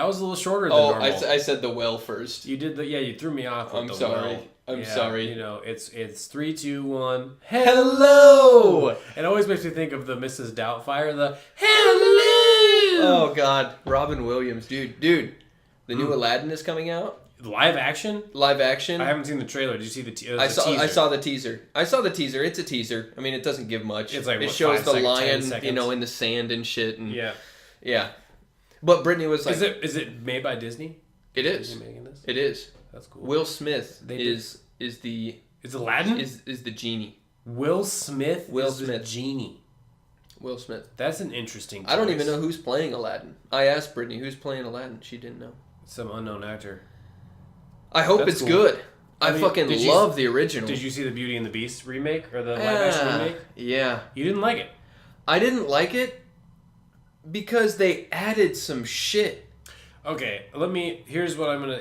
was a little shorter than Oh, normal. I said the well first. You did you threw me off with I'm the sorry. well. I'm sorry. You know, it's 3, 2, 1. Hello! It always makes me think of the Mrs. Doubtfire, the hello! Oh, God. Robin Williams. Dude. The new Aladdin is coming out. Live action? Live action. I haven't seen the trailer. Did you see the teaser? I saw the teaser. It's a teaser. I mean, it doesn't give much. It's like, it what, shows 5 the seconds, 10 lion, seconds? in the sand and shit. And Yeah. But Brittany was like, Is it made by Disney? it is. Disney making this? It is. That's cool. Will Smith is the It's Aladdin? is the genie. Will Smith Will is the Smith. genie. Will Smith. That's an interesting choice. I don't even know who's playing Aladdin. I asked Brittany who's playing Aladdin. She didn't know. Some unknown actor. I hope That's it's cool. good. I mean, fucking love the original. Did you see the Beauty and the Beast remake or the live action remake? Yeah. You didn't like it. I didn't like it because they added some shit. Okay, here's what I'm gonna.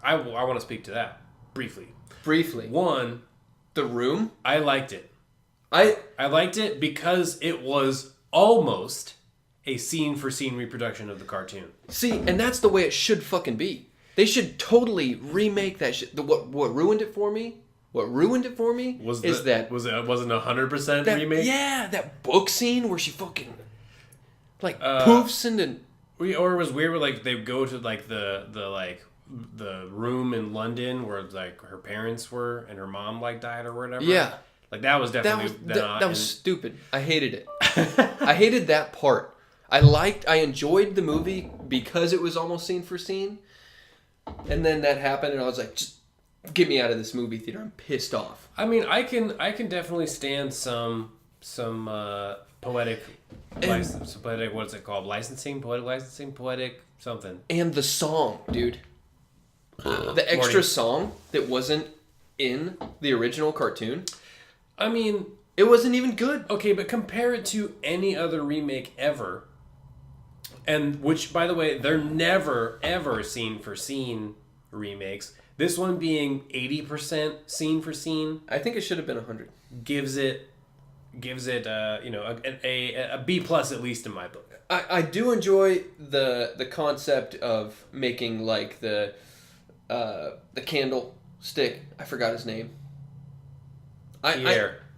I want to speak to that briefly. Briefly. One, The Room. I liked it. I liked it because it was almost a scene-for-scene reproduction of the cartoon. see, and that's the way it should fucking be. They should totally remake that shit. What ruined it for me? Wasn't 100% remake? Yeah, that book scene where she fucking poofs into. Or it was weird where like they go to like the room in London where like her parents were and her mom like died or whatever. Yeah. Like that was definitely That was stupid. I hated it. I hated that part. I enjoyed the movie because it was almost scene for scene. And then that happened and I was like, just get me out of this movie theater. I'm pissed off. I mean, I can definitely stand some poetic license, poetic, what's it called? Poetic something. And the song, dude. The extra song that wasn't in the original cartoon. I mean, it wasn't even good. Okay, but compare it to any other remake ever. And which, by the way, they're never, ever scene for scene remakes. This one being 80% scene for scene. I think it should have been 100. Gives it a B plus at least in my book. I do enjoy the concept of making like the candlestick. I forgot his name.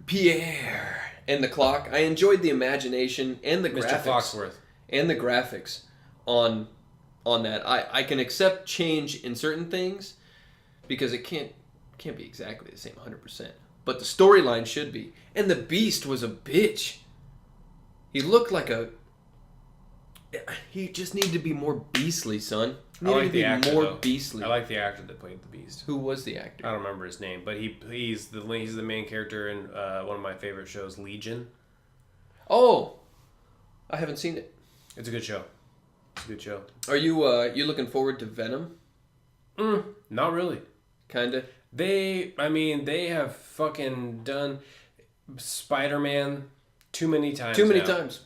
Pierre. And the clock. I enjoyed the imagination and the graphics. Mr. Foxworth. And the graphics on that. I can accept change in certain things because it can't be exactly the same 100%. But the storyline should be. And the Beast was a bitch. He looked like he just needed to be more beastly, son. He needed I like to be the actor, more though. beastly. I like the actor that played the Beast. Who was the actor? I don't remember his name, but he's the main character in one of my favorite shows, Legion. Oh, I haven't seen it. It's a good show. Are you looking forward to Venom? Not really. Kinda. They have fucking done Spider-Man too many times.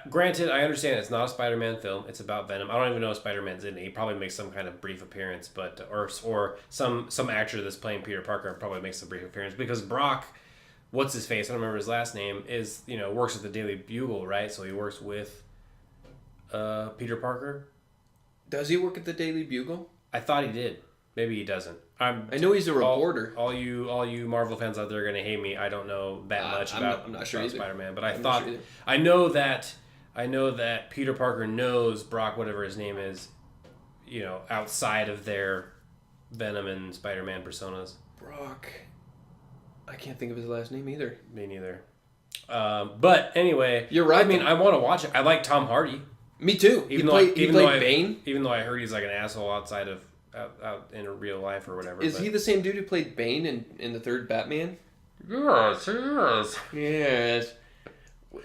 Granted, I understand it's not a Spider-Man film. It's about Venom. I don't even know if Spider-Man's in it. He probably makes some kind of brief appearance, but or some actor that's playing Peter Parker probably makes a brief appearance because Brock, what's his face? I don't remember his last name. Is works at the Daily Bugle, right? So he works with Peter Parker. Does he work at the Daily Bugle? I thought he did. Maybe he doesn't. I know he's a reporter. All you Marvel fans out there are gonna hate me. I don't know that much I'm not sure either. Spider-Man, but I know that Peter Parker knows Brock, whatever his name is, outside of their Venom and Spider-Man personas. Brock. I can't think of his last name either. Me neither. But anyway, you're right. I mean, I want to watch it. I like Tom Hardy. Me too. He played Bane. Even though I heard he's like an asshole outside of out in real life or whatever. Is he the same dude who played Bane in the third Batman? Yes, he is. Yes.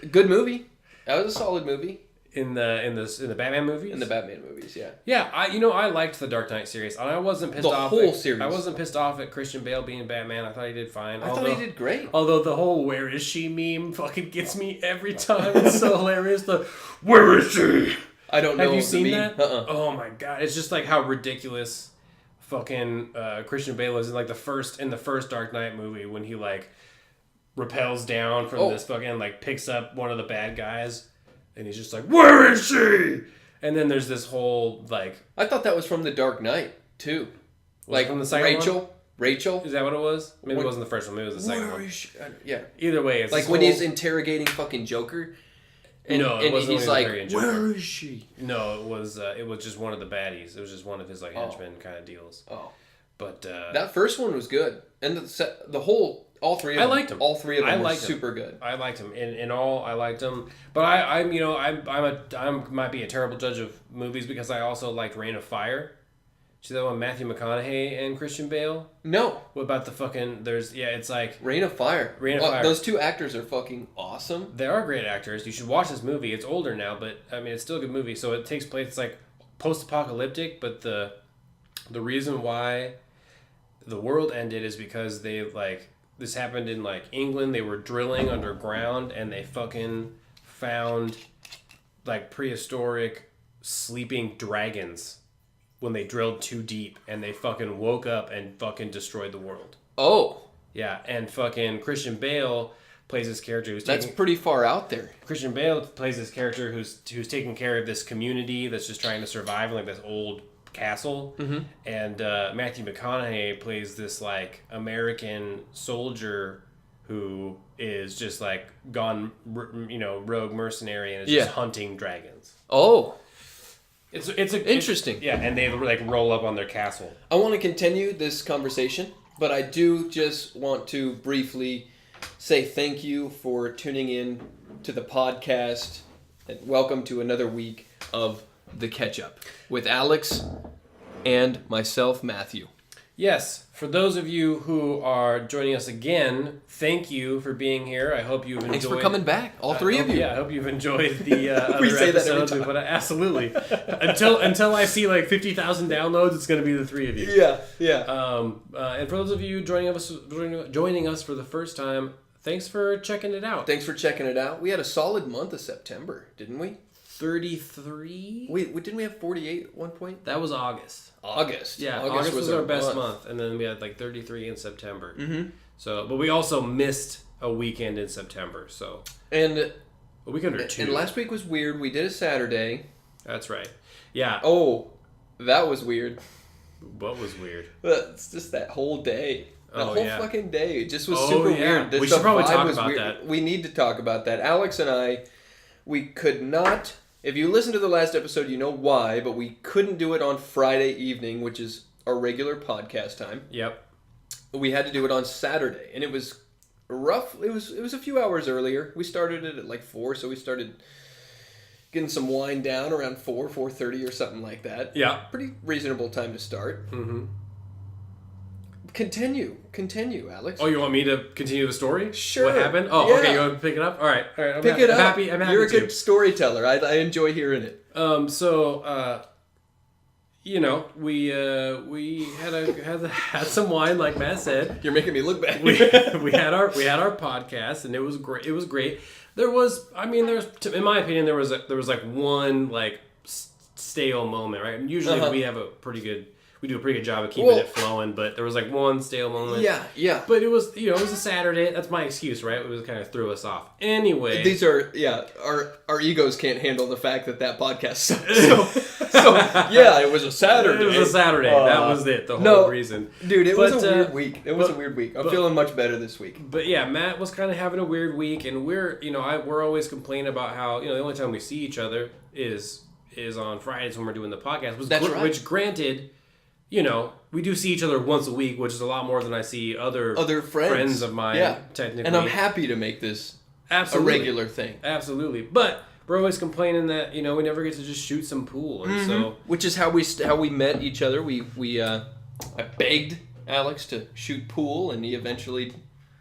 Good movie. That was a solid movie. In the Batman movies? In the Batman movies, yeah. Yeah, I liked the Dark Knight series. And I wasn't pissed off. The whole series. I wasn't pissed off at Christian Bale being Batman. I thought he did fine. I thought he did great. Although the whole "Where is she" meme fucking gets me every time. It's so hilarious. The "Where is she?" I don't know. Have you seen that? Uh-uh. Oh my god! It's just like how ridiculous fucking Christian Bale is in the first Dark Knight movie when he like rappels down from this fucking picks up one of the bad guys and he's just like, "Where is she?" And then there's this whole like. I thought that was from The Dark Knight too. Like from the second one? Rachel. Is that what it was? Maybe it wasn't the first one. Maybe it was the second one. Yeah. Either way, it's like when he's interrogating fucking Joker. And, no, it wasn't. He's like, "Where is she?" No, it was just one of the baddies. It was just one of his like henchmen kind of deals. Oh. But that first one was good, and all three of them. I liked them. All three of them were super good. I liked them. In all, I liked them. But I might be a terrible judge of movies because I also liked Reign of Fire. See that one, Matthew McConaughey and Christian Bale? No. What about the fucking? It's like Reign of Fire. Fire. Those two actors are fucking awesome. They are great actors. You should watch this movie. It's older now, but I mean it's still a good movie. So it takes place. It's like post-apocalyptic, but the reason why the world ended is because this happened in like England. They were drilling underground and they fucking found like prehistoric sleeping dragons when they drilled too deep, and they fucking woke up and fucking destroyed the world. Oh. Yeah, and fucking Christian Bale plays this character That's pretty far out there. Christian Bale plays this character who's taking care of this community that's just trying to survive in like this old castle, and Matthew McConaughey plays this like American soldier who is just like gone, rogue mercenary and is just hunting dragons. Oh, it's interesting. And they like roll up on their castle. I want to continue this conversation, but I do just want to briefly say thank you for tuning in to the podcast, and welcome to another week of The Catch-Up with Alex and myself, Matthew. Yes, for those of you who are joining us again, thank you for being here. I hope you've enjoyed. Thanks for coming back, all three of you. Yeah, I hope you've enjoyed the other we say episodes. that every time. Absolutely. until I see like 50,000 downloads, it's going to be the three of you. Yeah. And for those of you joining us for the first time, thanks for checking it out. Thanks for checking it out. We had a solid month of September, didn't we? 33? Didn't we have 48 at one point? That was August. Yeah, August was our best month, and then we had like 33 in September. Mm-hmm. So, but we also missed a weekend in September. So, and a weekend or two. And last week was weird. We did a Saturday. That's right. Yeah. Oh, that was weird. What was weird? It's just that whole day. The whole fucking day. It just was super weird. We should probably talk about that. We need to talk about that. Alex and I, we could not. If you listen to the last episode, you know why, but we couldn't do it on Friday evening, which is our regular podcast time. Yep. We had to do it on Saturday, and it was rough. It was a few hours earlier. We started it at like 4, so we started getting some wine down around 4:30 or something like that. Yeah. Pretty reasonable time to start. Mm-hmm. Continue, Alex. Oh, you want me to continue the story? Sure. What happened? Oh, yeah. Okay, you want to pick it up? All right. I'm happy You're a to. good storyteller. I enjoy hearing it. We had some wine, like Matt said. You're making me look bad. we had our podcast, and it was great. It was great. There's in my opinion, there was like one like stale moment, right? Usually we do a pretty good job of keeping it flowing, but there was like one stale moment. Yeah. But it was a Saturday. That's my excuse, right? It was kind of threw us off. Anyway. These are, our egos can't handle the fact that podcast sucks. So it was a Saturday. It was a Saturday. That was it, the whole reason. Dude, it was a weird week. It was a weird week. I'm feeling much better this week. But yeah, Matt was kind of having a weird week, and we're always complaining about how, the only time we see each other is on Fridays when we're doing the podcast. That's right. Which granted, we do see each other once a week, which is a lot more than I see other friends of mine, technically. And I'm happy to make this a regular thing. Absolutely. But we're always complaining that, we never get to just shoot some pool. And so, which is how we met each other. I begged Alex to shoot pool, and he eventually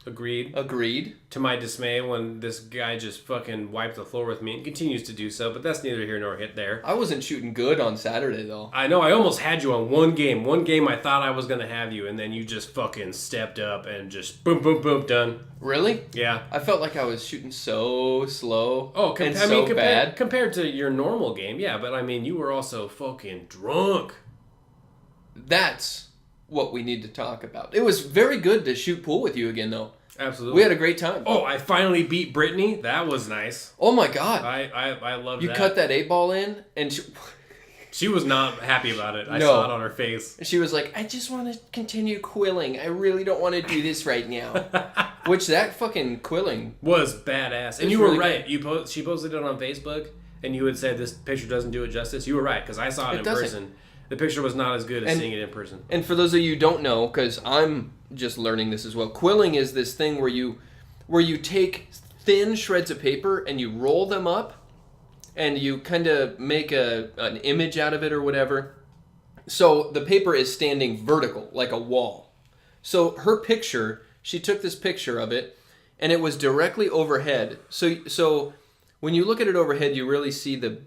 agreed. To my dismay, when this guy just fucking wiped the floor with me and continues to do so, but that's neither here nor there. I wasn't shooting good on Saturday, though. I know, I almost had you on one game. One game I thought I was going to have you, and then you just fucking stepped up and just boom, boom, boom, done. Really? Yeah. I felt like I was shooting so slow bad. Compared to your normal game, yeah, but you were also fucking drunk. That's what we need to talk about. It was very good to shoot pool with you again, though. Absolutely. We had a great time. Oh, I finally beat Brittany. That was nice. Oh my god. I love that. You cut that 8-ball in, and She was not happy about it. I saw it on her face. She was like, I just want to continue quilling. I really don't want to do this right now. Which that fucking quilling was badass. And you were right. She posted it on Facebook, and you had said this picture doesn't do it justice. You were right, because I saw it in person. The picture was not as good as seeing it in person. And for those of you who don't know, because I'm just learning this as well, quilling is this thing where you take thin shreds of paper and you roll them up, and you kind of make an image out of it or whatever. So the paper is standing vertical, like a wall. So her picture, she took this picture of it, and it was directly overhead. So when you look at it overhead, you really see the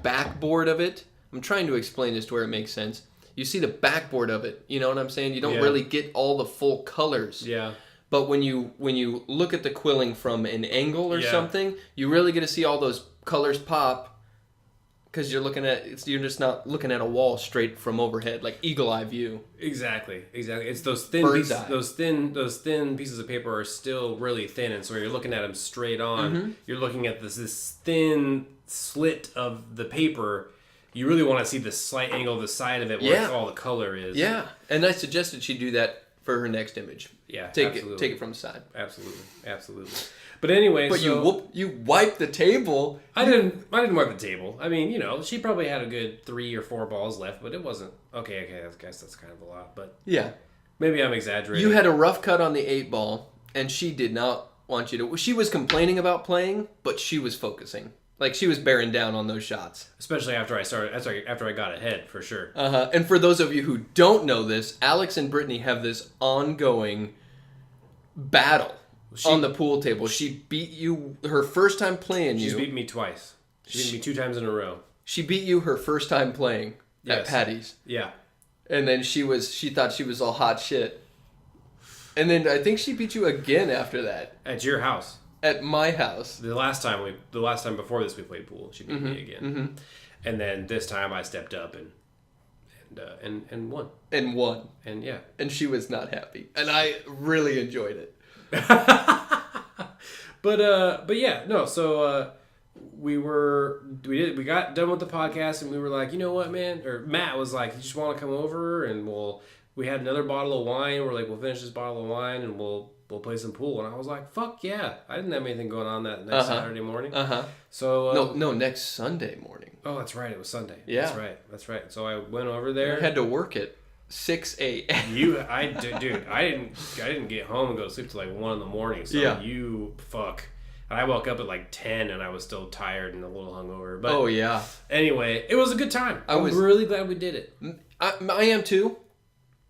backboard of it. I'm trying to explain this to where it makes sense. You see the backboard of it. You know what I'm saying? You don't really get all the full colors. Yeah. But when you look at the quilling from an angle or something, you really get to see all those colors pop, because you're just not looking at a wall straight from overhead, like eagle eye view. Exactly. It's those thin pieces. Those thin pieces of paper are still really thin, and so you're looking at them straight on. Mm-hmm. You're looking at this thin slit of the paper. You really want to see the slight angle of the side of it where all the color is. Yeah, and I suggested she do that for her next image. Yeah, take it from the side. Absolutely. But anyway, you wiped the table. I didn't wipe the table. I mean, she probably had a good 3 or 4 balls left, but it wasn't okay. I guess that's kind of a lot, but yeah, maybe I'm exaggerating. You had a rough cut on the 8-ball, and she did not want you to. She was complaining about playing, but she was focusing. Like, she was bearing down on those shots. Especially after I got ahead, for sure. And for those of you who don't know this, Alex and Brittany have this ongoing battle on the pool table. She beat you her first time playing you. She's beat me twice. She beat me 2 times in a row. She beat you her first time playing at Patty's. Yeah. And then she thought she was all hot shit. And then I think she beat you again after that. At your house. At my house. The last time before this we played pool, she beat me again. Mm-hmm. And then this time I stepped up and won. And won. And yeah. And she was not happy. And I really enjoyed it. But yeah, no, so we got done with the podcast, and we were like, you know what, man? Or Matt was like, you just want to come over, and we had another bottle of wine. We're like, we'll finish this bottle of wine and we'll play some pool. And I was like, fuck yeah. I didn't have anything going on that next Saturday morning. So no, next Sunday morning. Oh, that's right. It was Sunday. Yeah. That's right. So I went over there. I had to work at 6 a.m. I didn't get home and go to sleep till like 1 in the morning. So And I woke up at like 10 and I was still tired and a little hungover. But anyway, it was a good time. I was really glad we did it. I am too.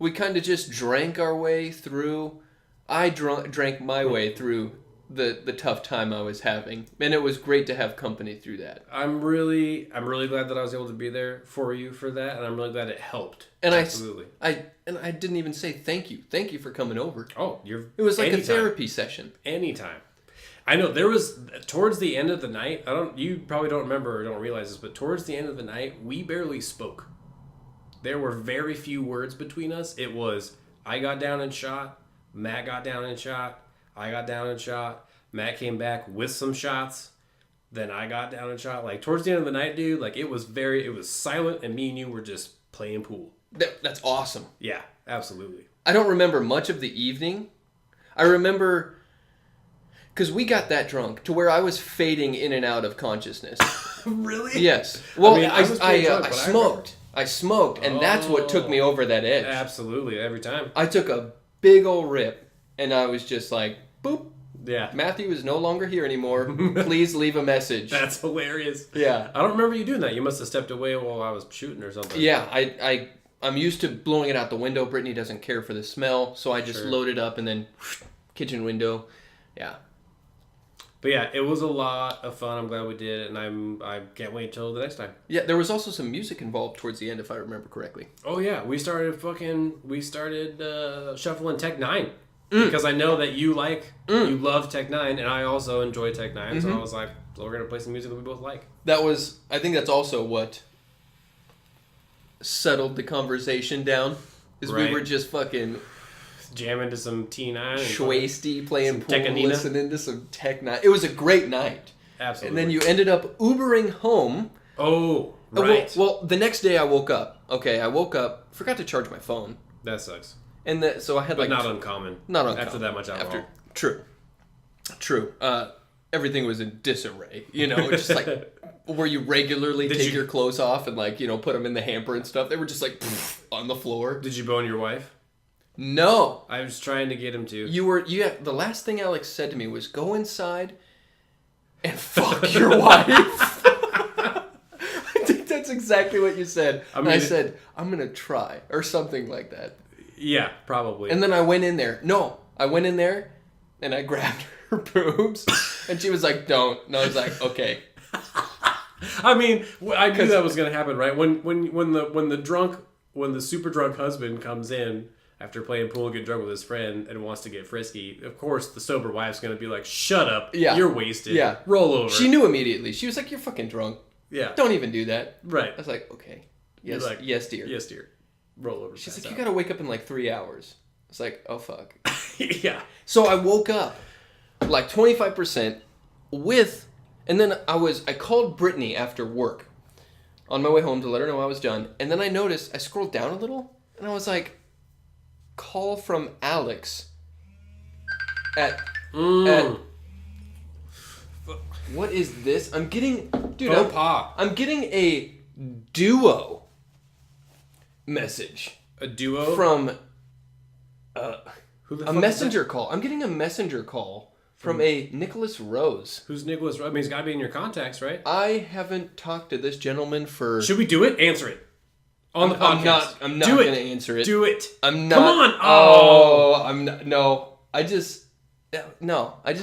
We kind of just drank our way through. I drank my way through the tough time I was having, and it was great to have company through that. I'm really glad that I was able to be there for you for that, and I'm really glad it helped. And absolutely. I didn't even say thank you. Thank you for coming over. Oh, it was like a therapy session. Anytime. I know there was towards the end of the night. You probably don't remember or don't realize this, but towards the end of the night, we barely spoke. There were very few words between us. It was I got down and shot, Matt got down and shot, I got down and shot, Matt came back with some shots, then I got down and shot. Like towards the end of the night, dude, like it was silent, and me and you were just playing pool. That's awesome. Yeah, absolutely. I don't remember much of the evening. I remember because we got that drunk to where I was fading in and out of consciousness. Really? Yes. Well, I smoked, and that's what took me over that edge. Absolutely, every time. I took a big old rip, and I was just like, boop. Yeah. Matthew is no longer here anymore. Please leave a message. That's hilarious. Yeah. I don't remember you doing that. You must have stepped away while I was shooting or something. Yeah, I'm used to blowing it out the window. Brittany doesn't care for the smell, so I just load it up and then kitchen window. Yeah. But yeah, it was a lot of fun. I'm glad we did it, and I can't wait till the next time. Yeah, there was also some music involved towards the end, if I remember correctly. Oh yeah, we started shuffling Tech 9 because I know that you love Tech 9, and I also enjoy Tech 9. Mm-hmm. So I was like, so we're gonna play some music that we both like. I think that's also what settled the conversation down. Is we were just fucking jamming to some T9. Schwasty, playing pool, listening to some Tech 9. It was a great night. Absolutely. And then you ended up Ubering home. Oh. Right. Well, the next day I woke up. Okay, I woke up, forgot to charge my phone. That sucks. And so I had But not uncommon. Not uncommon. After that much alcohol. True. Everything was in disarray. Just like where you regularly take your clothes off and like, put them in the hamper and stuff. They were just like on the floor. Did you bone your wife? No. I was trying to get him to. The last thing Alex said to me was go inside and fuck your wife. I think that's exactly what you said. I said, I'm going to try or something like that. Yeah, probably. And then I went in there. No, I went in there and I grabbed her boobs and she was like, don't. And I was like, okay. I mean, I knew that was going to happen, right? When the super drunk husband comes in after playing pool, get drunk with his friend, and wants to get frisky, of course the sober wife's going to be like, shut up, you're wasted, roll over. She knew immediately. She was like, you're fucking drunk. Yeah. Don't even do that. Right. I was like, okay. Yes, like, yes, dear. Yes, dear. Roll over. She's like, you got to wake up in like 3 hours. It's like, oh, fuck. Yeah. So I woke up like 25% and then I called Brittany after work on my way home to let her know I was done. And then I noticed, I scrolled down a little and I was like, call from Alex at what is this? I'm getting I'm getting a duo message. A duo from a messenger call. I'm getting a messenger call from a Nicholas Rose. Who's Nicholas Rose? I mean, he's got to be in your contacts, right? I haven't talked to this gentleman for... Should we do it? Answer it. On the podcast. I'm not going to answer it. Do it. I'm not. Come on. Oh, I'm not. No. I just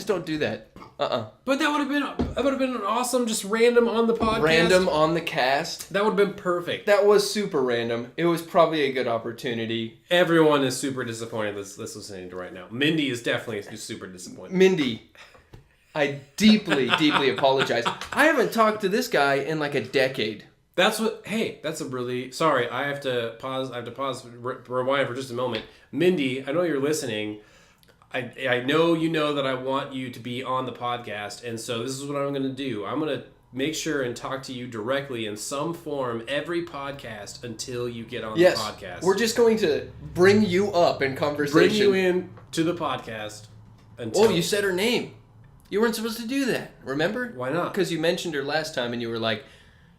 don't do that. But that would have been an awesome, just random on the podcast. Random on the cast. That would have been perfect. That was super random. It was probably a good opportunity. Everyone is super disappointed that's listening to right now. Mindy is definitely super disappointed. Mindy, I deeply, deeply apologize. I haven't talked to this guy in like a decade. That's a really... Sorry, I have to pause, rewind for just a moment. Mindy, I know you're listening. I know you know that I want you to be on the podcast, and so this is what I'm going to do. I'm going to make sure and talk to you directly in some form every podcast until you get on the podcast. We're just going to bring you up in conversation. Bring you in to the podcast until... Oh, you said her name. You weren't supposed to do that, remember? Why not? Because you mentioned her last time, and you were like,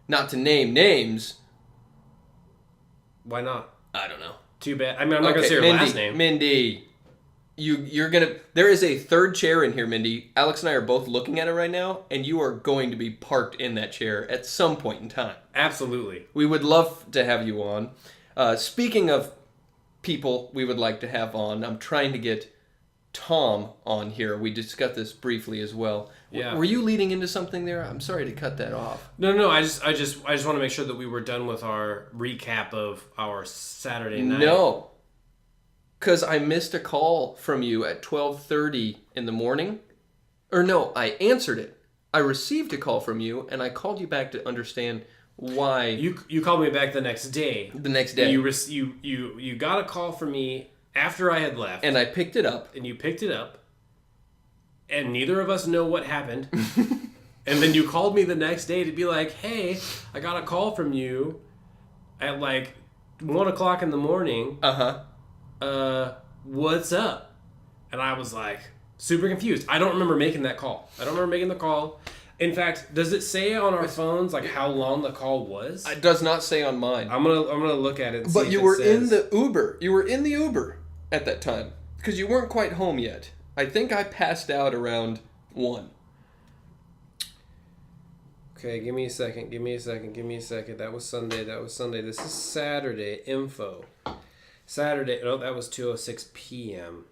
not to name names. Why not? I don't know. Too bad. I mean, I'm not going to say her last name. Mindy. You're gonna. There is a third chair in here, Mindy. Alex and I are both looking at it right now, and you are going to be parked in that chair at some point in time. Absolutely. We would love to have you on. Speaking of people we would like to have on, I'm trying to get Tom on here. We discussed this briefly as well. Yeah. Were you leading into something there? I'm sorry to cut that off. No. I just want to make sure that we were done with our recap of our Saturday night. No. Because I missed a call from you at 12:30 in the morning. Or no, I answered it. I received a call from you, and I called you back to understand why. You called me back the next day. The next day. You got a call from me after I had left. And I picked it up. And you picked it up. And neither of us know what happened. And then you called me the next day to be like, hey, I got a call from you at like 1 o'clock in the morning. What's up? And I was like, super confused. I don't remember making that call. In fact, does it say on our phones like how long the call was? It does not say on mine. I'm gonna look at it and see But you were in the Uber. You were in the Uber at that time. Because you weren't quite home yet. I think I passed out around 1. Okay, give me a second. That was Sunday. This is Saturday. Info. Saturday. No, that was 2:06 p.m.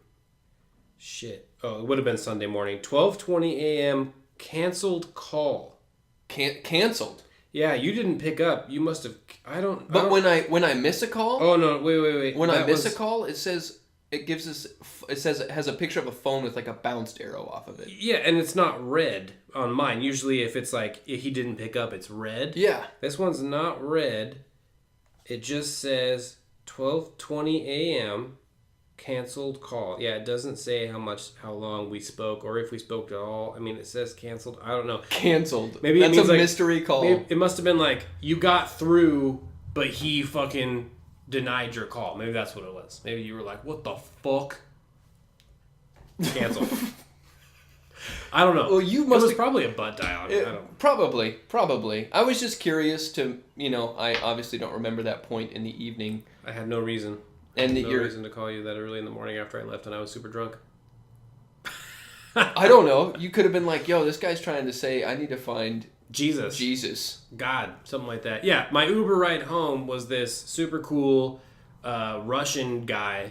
Shit. Oh, it would have been Sunday morning. 12:20 a.m. Canceled call. Canceled? Yeah, you didn't pick up. You must have. But when I miss a call. Oh no! Wait. When I miss a call, it says it has a picture of a phone with like a bounced arrow off of it. Yeah, and it's not red on mine. Usually, if it's like if he didn't pick up, it's red. Yeah. This one's not red. It just says 12:20 a.m. Canceled call. Yeah, it doesn't say how long we spoke or if we spoke at all. I mean, it says canceled. I don't know. Canceled. Maybe that's it means a mystery call. Maybe it must have been like you got through, but he fucking denied your call. Maybe that's what it was. Maybe you were like, "What the fuck?" Canceled. I don't know. Well, you must. It was probably a butt dial. I don't. Probably. I was just curious to, I obviously don't remember that point in the evening. I had no reason. And no reason to call you that early in the morning after I left and I was super drunk. I don't know. You could have been like, yo, this guy's trying to say I need to find Jesus. God. Something like that. Yeah. My Uber ride home was this super cool Russian guy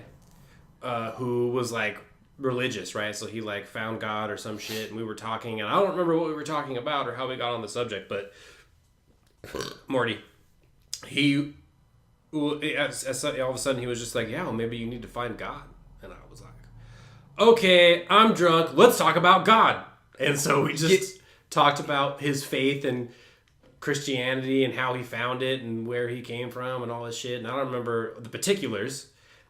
who was like religious, right? So he like found God or some shit and we were talking and I don't remember what we were talking about or how we got on the subject, but Morty, he... all of a sudden he was just like, yeah, well, maybe you need to find God. And I was like, okay, I'm drunk. Let's talk about God. And so we just talked about his faith and Christianity and how he found it and where he came from and all this shit. And I don't remember the particulars,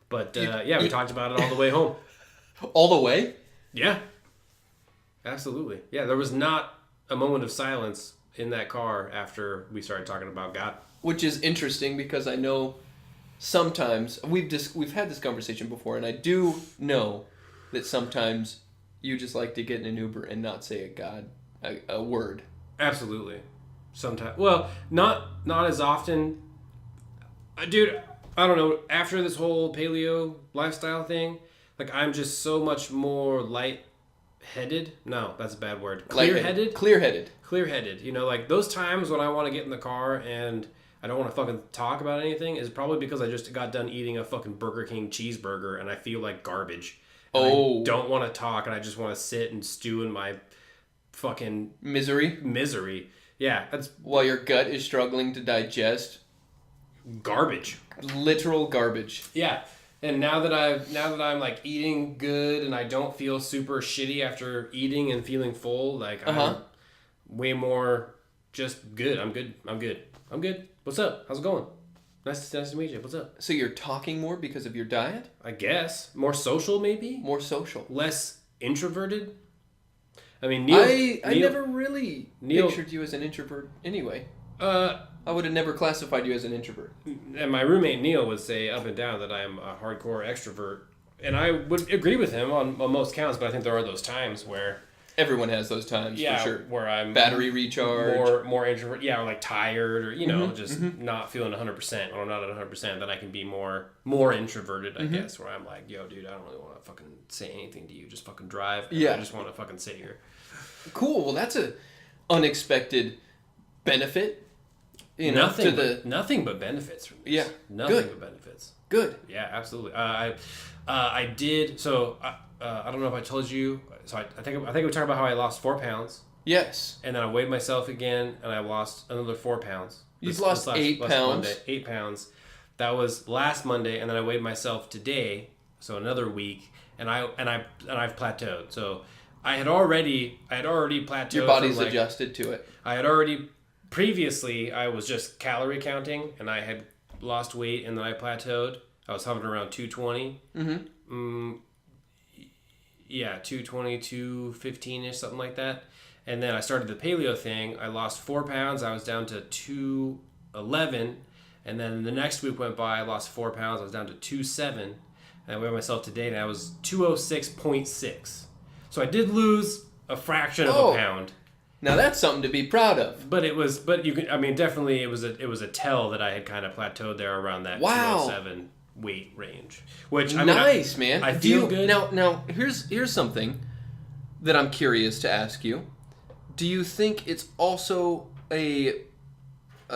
but we talked about it all the way home. All the way? Yeah. Absolutely. Yeah, there was not a moment of silence in that car after we started talking about God. Which is interesting because I know sometimes we've had this conversation before, and I do know that sometimes you just like to get in an Uber and not say a word. Absolutely. Sometimes, well, not as often. Dude, I don't know. After this whole paleo lifestyle thing, like I'm just so much more light-headed. No, that's a bad word. Clear-headed. Clear-headed. You know, like those times when I want to get in the car and I don't want to fucking talk about anything is probably because I just got done eating a fucking Burger King cheeseburger and I feel like garbage. And I don't want to talk and I just want to sit and stew in my fucking misery. Yeah, that's while your gut is struggling to digest garbage. Literal garbage. Yeah. And now that I'm like eating good and I don't feel super shitty after eating and feeling full, like I'm way more just good. I'm good. What's up? How's it going? Nice to meet you. What's up? So you're talking more because of your diet? I guess. More social, maybe? More social. Less introverted? I mean, I never really pictured you as an introvert anyway. I would have never classified you as an introvert. And my roommate Neil would say up and down that I'm a hardcore extrovert. And I would agree with him on most counts, but I think there are those times where... Everyone has those times, for sure. Where I'm battery recharge, more introvert, or like tired, or not feeling 100%, or not at 100%. Then I can be more introverted, I guess. Where I'm like, yo, dude, I don't really want to fucking say anything to you. Just fucking drive. I just want to fucking sit here. Cool. Well, that's a unexpected benefit. Nothing but benefits from this. Yeah. Nothing but benefits. Good. Yeah, absolutely. I did. So I don't know if I told you. So I think we talked about how I lost 4 pounds. Yes. And then I weighed myself again, and I lost another 4 pounds. You've lost 8 pounds. Monday, 8 pounds. That was last Monday, and then I weighed myself today, so another week, and I've plateaued. So I had already plateaued. Your body's adjusted to it. I had already previously. I was just calorie counting, and I had lost weight, and then I plateaued. I was hovering around 220. Mm-hmm. Yeah, 220, 215-ish, something like that. And then I started the paleo thing. I lost 4 pounds. I was down to 211. And then the next week went by. I lost 4 pounds. I was down to 27. And I weighed myself today, and I was 206.6. So I did lose a fraction of a pound. Now that's something to be proud of. Definitely it was a tell that I had kind of plateaued there around that 207 weight range, which nice, man. I feel good. Now here's something that I'm curious to ask you. Do you think it's also a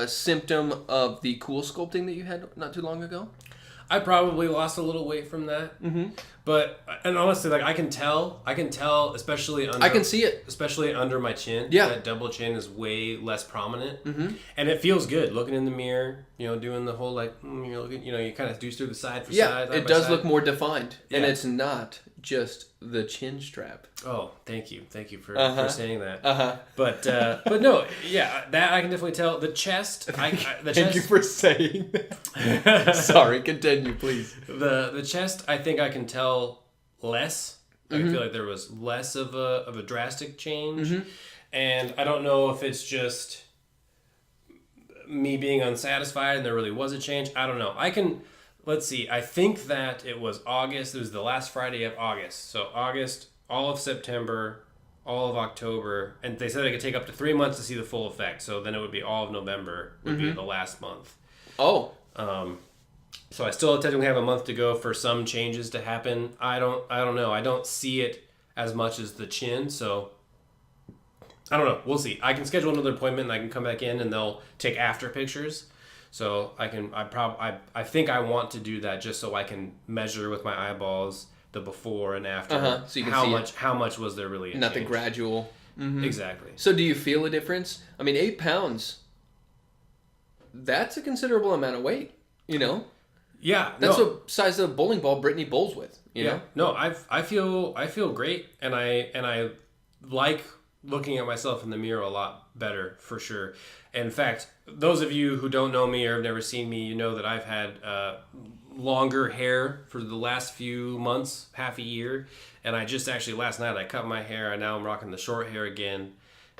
symptom of the cool sculpting that you had not too long ago? I probably lost a little weight from that, But and honestly, like I can tell, especially under, I can see it, especially under my chin. Yeah, that double chin is way less prominent, and it feels good looking in the mirror. You know, doing the whole like you're looking, you know, you kind of do through the side for side. It does look more defined, and it's not just the chin strap. Oh, thank you for saying that. But no, yeah, that I can definitely tell. The chest, Thank you for saying that. Sorry, continue, please. The chest, I think I can tell less. I feel like there was less of a drastic change, and I don't know if it's just me being unsatisfied and there really was a change. I don't know. Let's see. I think that it was August. It was the last Friday of August. So August, all of September, all of October, and they said it could take up to 3 months to see the full effect. So then it would be all of November would be the last month. Oh. So I still technically have a month to go for some changes to happen. I don't know. I don't see it as much as the chin. So I don't know. We'll see. I can schedule another appointment and I can come back in and they'll take after pictures. So I think I want to do that just so I can measure with my eyeballs the before and after. So you can how much was there really a not change. The gradual. Exactly. So do you feel a difference? I mean, 8 pounds, that's a considerable amount of weight, you know? Yeah. That's the size of a bowling ball Brittany bowls with, you know? No, I feel great and I like looking at myself in the mirror a lot better for sure. In fact, those of you who don't know me or have never seen me, you know that I've had longer hair for the last few months, half a year, and I just actually last night I cut my hair and now I'm rocking the short hair again,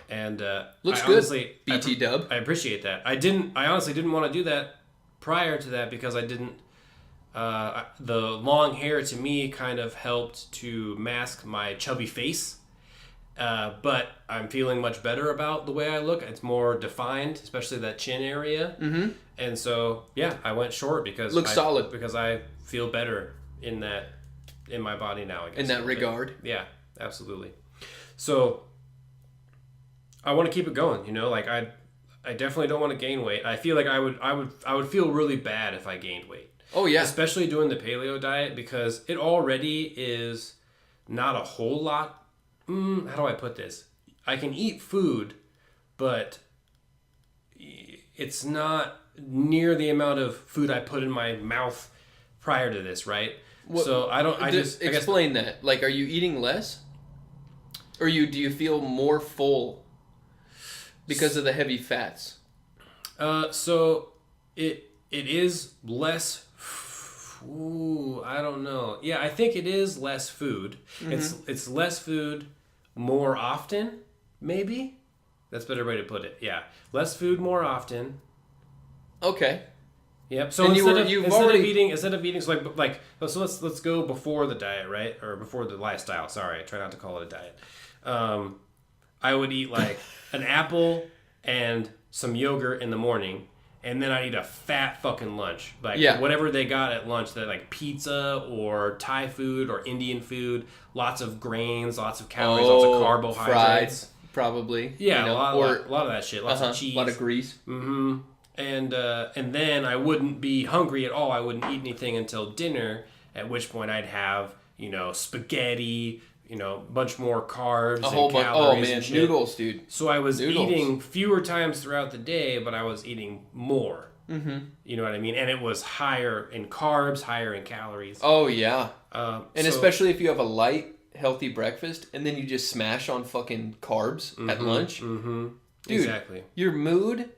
and looks good. Honestly, BT dub. I appreciate that. I honestly didn't want to do that prior to that because I didn't. The long hair to me kind of helped to mask my chubby face. But I'm feeling much better about the way I look. It's more defined, especially that chin area. And so, yeah, I went short because looks solid because I feel better in my body now. I guess in that regard. Yeah, absolutely. So I want to keep it going. You know, like I definitely don't want to gain weight. I feel like I would feel really bad if I gained weight. Oh yeah, especially doing the paleo diet because it already is not a whole lot. How do I put this? I can eat food, but it's not near the amount of food I put in my mouth prior to this, right? So I don't. Explain that. Like, are you eating less, or do you feel more full because of the heavy fats? So it is less. Ooh, I don't know. Yeah, I think it is less food. It's less food more often, maybe? That's a better way to put it. Yeah. Less food more often. Okay. Yep. So instead of eating so let's go before the diet, right? Or before the lifestyle. Sorry, I try not to call it a diet. I would eat like an apple and some yogurt in the morning. And then I eat a fat fucking lunch. Like whatever they got at lunch, that like pizza or Thai food or Indian food, lots of grains, lots of calories, lots of carbohydrates. Fried, probably. Yeah, you know, a lot of that shit. Lots of cheese. A lot of grease. Mm-hmm. And then I wouldn't be hungry at all. I wouldn't eat anything until dinner, at which point I'd have, you know, spaghetti, you know, a bunch more carbs and calories. Oh man, noodles, dude. So I was eating fewer times throughout the day, but I was eating more. You know what I mean? And it was higher in carbs, higher in calories. Oh yeah. Especially if you have a light, healthy breakfast, and then you just smash on fucking carbs at lunch. Dude, exactly. Your mood.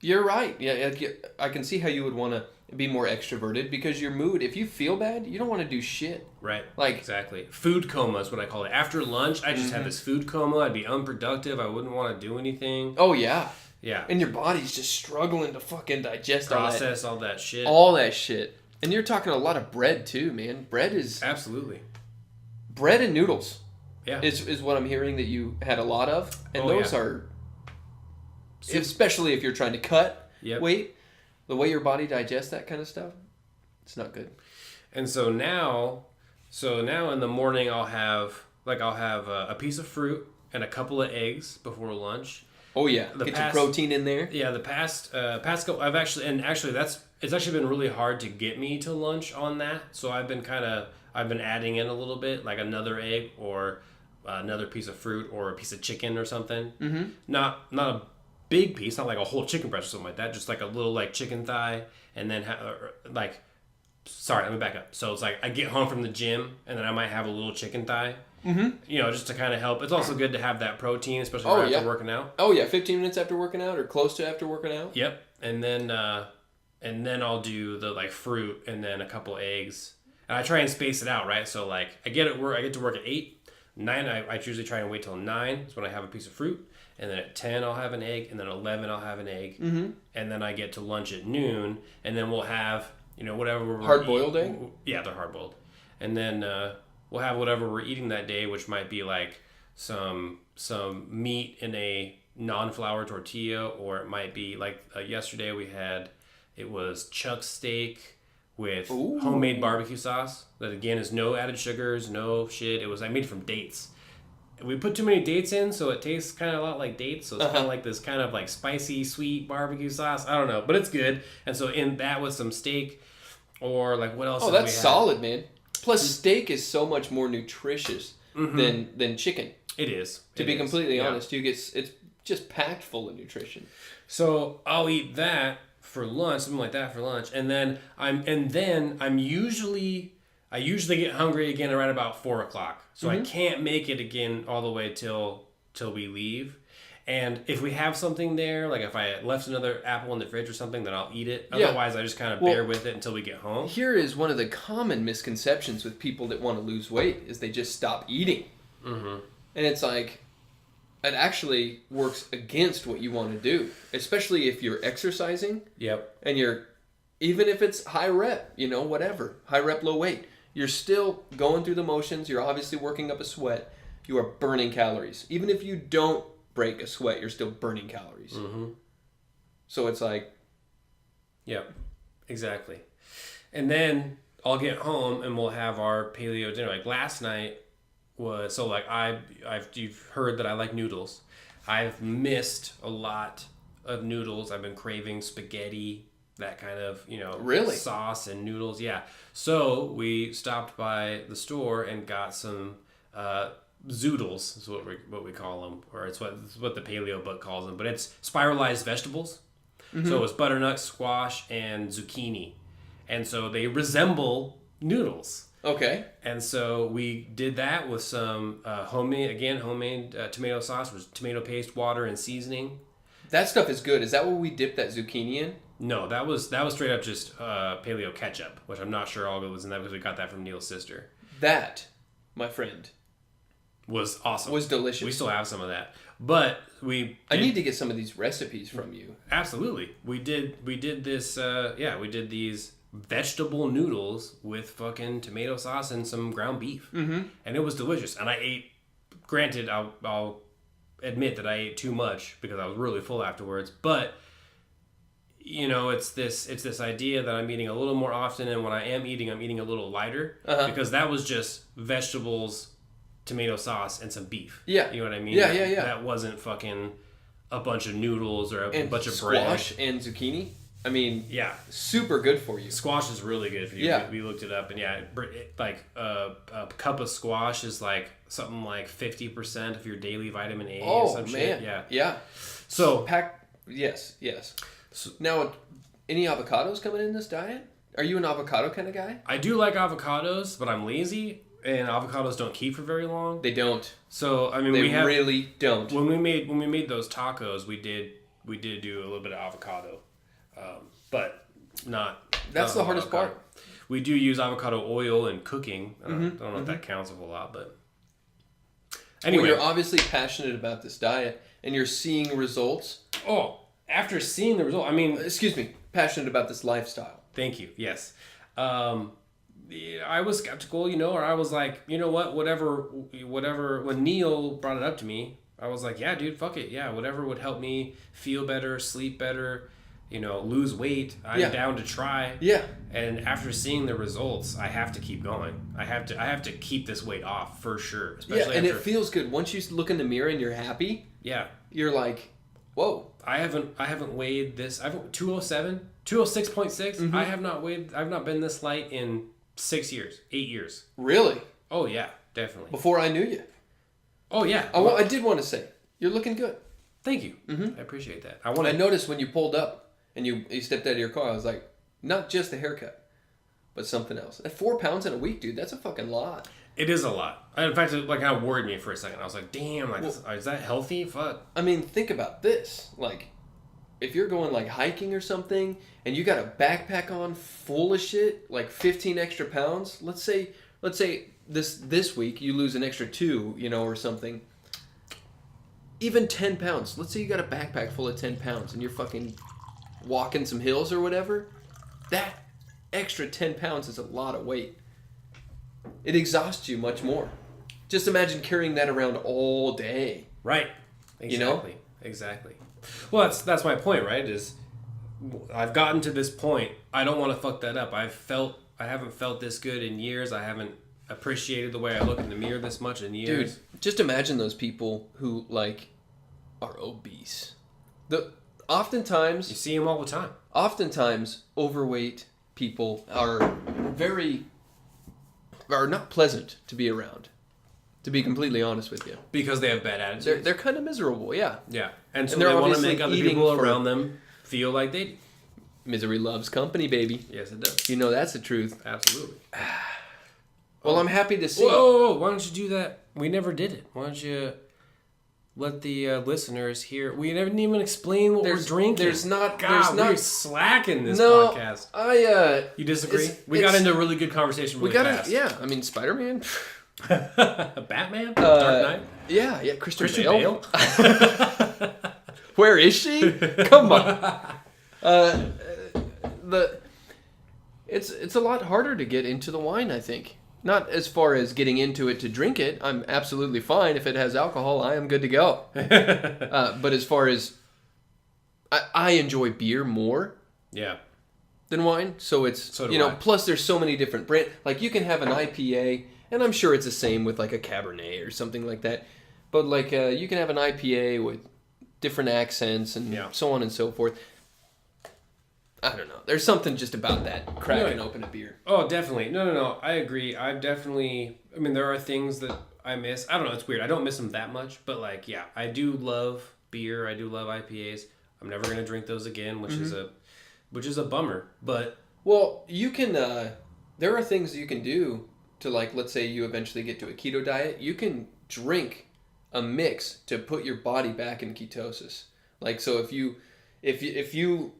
You're right. Yeah, I can see how you would want to be more extroverted because your mood, if you feel bad, you don't want to do shit. Right. Like exactly. Food coma is what I call it. After lunch, I just have this food coma. I'd be unproductive. I wouldn't want to do anything. Oh yeah. Yeah. And your body's just struggling to fucking digest process all that shit. All that shit. And you're talking a lot of bread too, man. Bread is absolutely. Bread and noodles. Yeah. Is what I'm hearing that you had a lot of. And those are especially if you're trying to cut weight. The way your body digests that kind of stuff, it's not good. And so now in the morning I'll have a piece of fruit and a couple of eggs before lunch. Oh yeah, get your protein in there. Yeah, the past couple it's actually been really hard to get me to lunch on that. So I've been I've been adding in a little bit, like another egg or another piece of fruit or a piece of chicken or something. Mm-hmm. Not a big piece, not like a whole chicken breast or something like that. Just like a little like chicken thigh, and then sorry, let me back up. So it's like I get home from the gym, and then I might have a little chicken thigh. Mm-hmm. You know, just to kind of help. It's also good to have that protein, especially after working out. Oh yeah, 15 minutes after working out or close to after working out. Yep, and then I'll do the like fruit and then a couple eggs, and I try and space it out, right? So like I get to work at 8, 9. I usually try and wait till 9 is when I have a piece of fruit, and then at 10 I'll have an egg, and then 11 I'll have an egg, and then I get to lunch at noon, and then we'll have whatever hard boiled egg. Yeah, they're hard boiled, and then we'll have whatever we're eating that day, which might be like some meat in a non-flour tortilla, or it might be like yesterday it was chuck steak with homemade barbecue sauce that again is no added sugars, no shit. I made it from dates. We put too many dates in, so it tastes kind of a lot like dates. So it's kind of like this kind of like spicy, sweet barbecue sauce. I don't know, but it's good. And so in that with some steak, or like what else? Oh, that's solid, man. Plus, steak is so much more nutritious than chicken. It is. To be completely honest, it's just packed full of nutrition. So I'll eat that for lunch, something like that for lunch, and then I'm usually get hungry again around about 4:00. So I can't make it again all the way till we leave. And if we have something there, like if I left another apple in the fridge or something, then I'll eat it. Otherwise, I just kind of bear with it until we get home. Here is one of the common misconceptions with people that want to lose weight is they just stop eating. Mm-hmm. And it's like, it actually works against what you want to do, especially if you're exercising. Yep. And even if it's high rep, whatever, high rep, low weight, you're still going through the motions. You're obviously working up a sweat. You are burning calories. Even if you don't break a sweat, you're still burning calories. Mm-hmm. So it's like... Yep, exactly. And then I'll get home and we'll have our paleo dinner. Like last night was... So like you've heard that I like noodles. I've missed a lot of noodles. I've been craving spaghetti, that kind of, really? Sauce and noodles. Yeah. So we stopped by the store and got some... zoodles is what we call them, or it's what the paleo book calls them, but it's spiralized vegetables. Mm-hmm. So it's butternut, squash, and zucchini, and so they resemble noodles. Okay. And so we did that with some homemade tomato sauce, was tomato paste, water, and seasoning. That stuff is good. Is that what we dipped that zucchini in? No, that was straight up just paleo ketchup, which I'm not sure all of it was in that because we got that from Neil's sister. That, my friend, was awesome. Was delicious. We still have some of that, but I need to get some of these recipes from you. Absolutely, we did this. We did these vegetable noodles with fucking tomato sauce and some ground beef, and it was delicious. And I ate. Granted, I'll admit that I ate too much because I was really full afterwards, but. It's this idea that I'm eating a little more often, and when I am eating, I'm eating a little lighter because that was just vegetables, tomato sauce, and some beef. Yeah. You know what I mean? Yeah. That wasn't fucking a bunch of noodles or a bunch of squash bread. And zucchini. I mean, yeah, super good for you. Squash is really good for you. Yeah. We looked it up, and like a cup of squash is like something like 50% of your daily vitamin A or some shit. Yeah. So Yes. So, now, any avocados coming in this diet? Are you an avocado kind of guy? I do like avocados, but I'm lazy, and avocados don't keep for very long. They don't. So I mean, they really don't. When we made those tacos, we did do a little bit of avocado, but not. That's the hardest part. We do use avocado oil in cooking. I don't know if that counts a whole lot, but anyway, you're obviously passionate about this diet, and you're seeing results. Oh. After seeing the result, I mean... Excuse me. Passionate about this lifestyle. Thank you. Yes. I was skeptical, or I was like, you know what? Whatever. When Neil brought it up to me, I was like, yeah, dude, fuck it. Yeah, whatever would help me feel better, sleep better, lose weight. I'm down to try. Yeah. And after seeing the results, I have to keep going. I have to keep this weight off for sure. Especially and it feels good. Once you look in the mirror and you're happy. Yeah. You're like... Whoa! I haven't weighed this. I've 207, 206.6. I've not been this light in 6 years, 8 years. Really? Oh yeah, definitely. Before I knew you. Oh yeah. I did want to say, you're looking good. Thank you. I appreciate that. I noticed when you pulled up and you stepped out of your car, I was like, not just the haircut, but something else. At 4 pounds in a week, dude, that's a fucking lot. It is a lot. In fact, it kind of worried me for a second. I was like, damn, is that healthy? Fuck. I mean, think about this. Like, if you're going like hiking or something and you got a backpack on full of shit, like 15 extra pounds, let's say this week you lose an extra 2, or something. Even 10 pounds. Let's say you got a backpack full of 10 pounds and you're fucking walking some hills or whatever. That extra 10 pounds is a lot of weight. It exhausts you much more. Just imagine carrying that around all day. Right. Exactly. Exactly. Well, that's my point, right? Is I've gotten to this point. I don't want to fuck that up. I haven't felt this good in years. I haven't appreciated the way I look in the mirror this much in years. Dude, just imagine those people who are obese. Oftentimes you see them all the time. Oftentimes, overweight people are not pleasant to be around. To be completely honest with you, because they have bad attitudes. They're kind of miserable, yeah. Yeah, and so they want to make other people around them feel like they do. Misery loves company, baby. Yes, it does. You know that's the truth. Absolutely. Well, I'm happy to see. Whoa, why don't you do that? We never did it. Why don't you let the listeners hear? We never even explain what we're drinking. We're slacking this podcast. You disagree? We got into a really good conversation really fast. Yeah, I mean, Spider-Man. Batman? Dark Knight? Yeah, Christian Bale. Where is she? Come on. It's a lot harder to get into the wine, I think. Not as far as getting into it to drink it. I'm absolutely fine. If it has alcohol, I am good to go. But as far as... I enjoy beer more than wine. So it's... plus there's so many different brands. Like, you can have an IPA, and I'm sure it's the same with, like, a Cabernet or something like that. But, like, you can have an IPA with different accents and so on and so forth. I don't know. There's something just about that, cracking open a beer. Oh, definitely. No. I agree. There are things that I miss. I don't know. It's weird. I don't miss them that much. But, I do love beer. I do love IPAs. I'm never going to drink those again, which is a bummer. But... Well, you can... there are things you can do to, let's say you eventually get to a keto diet. You can drink a mix to put your body back in ketosis. So if you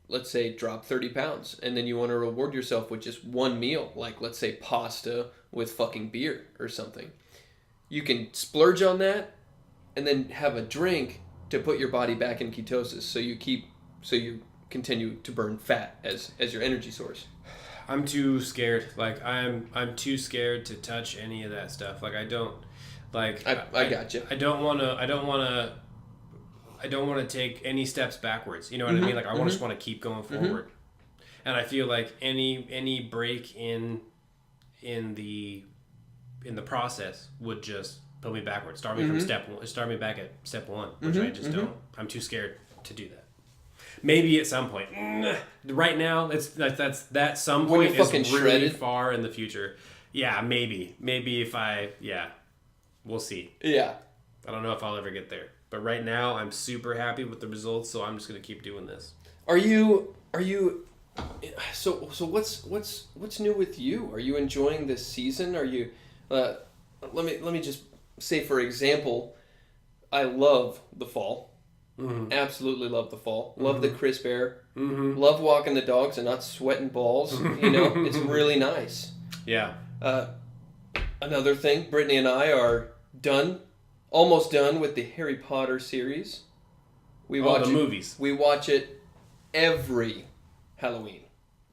let's say drop 30 pounds and then you want to reward yourself with just one meal, let's say pasta with fucking beer or something, you can splurge on that and then have a drink to put your body back in ketosis so you continue to burn fat as your energy source. I'm too scared. I'm too scared to touch any of that stuff. I don't I got you. I don't want to take any steps backwards. You know what I mean? I just want to keep going forward. And I feel like any break in the process would just put me backwards. Start me back at step one, which I just don't. I'm too scared to do that. Maybe at some point. Right now, that some point is really shredded. Far in the future. Yeah, maybe if we'll see. Yeah. I don't know if I'll ever get there. But right now, I'm super happy with the results, so I'm just going to keep doing this. Are you so what's new with you? Are you enjoying this season? Are you let me just say, for example, I love the fall. Mm-hmm. Absolutely love the fall. Love the crisp air. Mm-hmm. Love walking the dogs and not sweating balls. It's really nice. Yeah. Another thing, Brittany and I are almost done with the Harry Potter series. We watch the movies. We watch it every Halloween.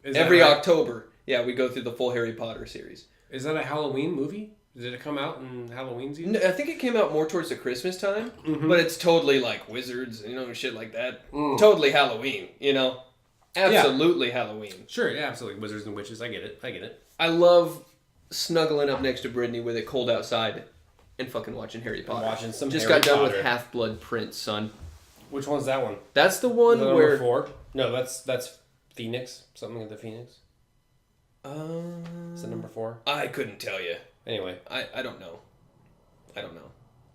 Every October. Yeah, we go through the full Harry Potter series. Is that a Halloween movie? Did it come out in Halloween season? No, I think it came out more towards the Christmas time, but it's totally wizards, shit like that. Totally Halloween, Absolutely Halloween. Sure, yeah, absolutely. Wizards and witches. I get it. I love snuggling up next to Brittany with it cold outside and fucking watching Harry Potter. Watching some Just Harry got done Potter. with Half-Blood Prince, son. Which one's that one? That's the one where... Number 4? No, that's Phoenix. Something of the Phoenix. Is it number 4? I couldn't tell you. Anyway. I don't know.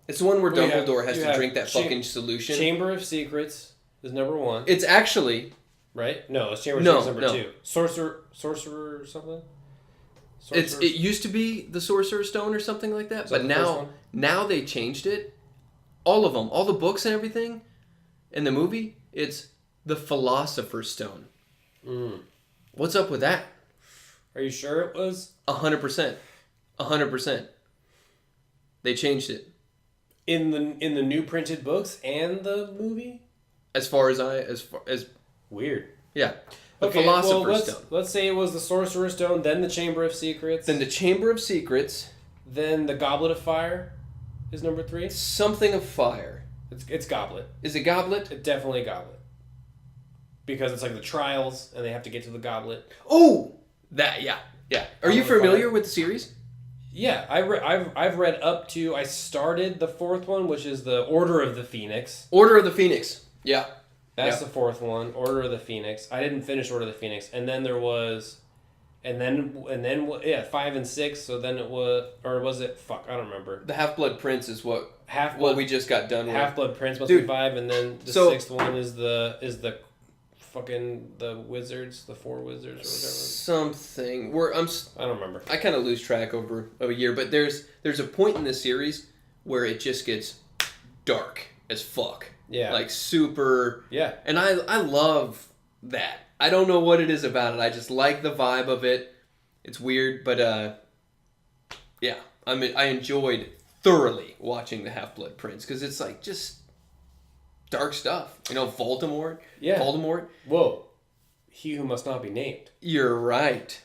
It's the one where Dumbledore has to drink that fucking solution. Chamber of Secrets is number 1. It's actually... Right? No, it's Chamber of Secrets number 2. Sorcerer or something? It used to be the Sorcerer's Stone or something like that, but now they changed it. All of them, all the books and everything in the movie, it's the Philosopher's Stone. What's up with that? Are you sure it was? 100%. 100%. They changed it. In the new printed books and the movie? As far as weird. Yeah. The Philosopher's Stone. Stone. Let's say it was the Sorcerer's Stone, then the Chamber of Secrets. Then the Chamber of Secrets. Then the Goblet of Fire is number 3. Something of Fire. It's Goblet. Is it Goblet? It's definitely Goblet. Because it's like the trials, and they have to get to the Goblet. Oh! Yeah. Are you familiar with the series? Yeah, I've read up to... I started the 4th one, which is the Order of the Phoenix. Order of the Phoenix. Yeah. That's the 4th one, Order of the Phoenix. I didn't finish Order of the Phoenix, and then there was, and then 5 and 6. So then it was, or was it? Fuck, I don't remember. The Half-Blood Prince is what we just got done with. Half-Blood Prince must be 5, and then the 6th one is the fucking the wizards, the 4 wizards or whatever. Something I don't remember. I kind of lose track over a year, but there's a point in this series where it just gets dark as fuck. Yeah. Like super. Yeah. And I love that. I don't know what it is about it. I just like the vibe of it. It's weird, but yeah. I enjoyed thoroughly watching the Half-Blood Prince because it's like just dark stuff. You know, Voldemort. Yeah. Voldemort. Whoa. He who must not be named. You're right.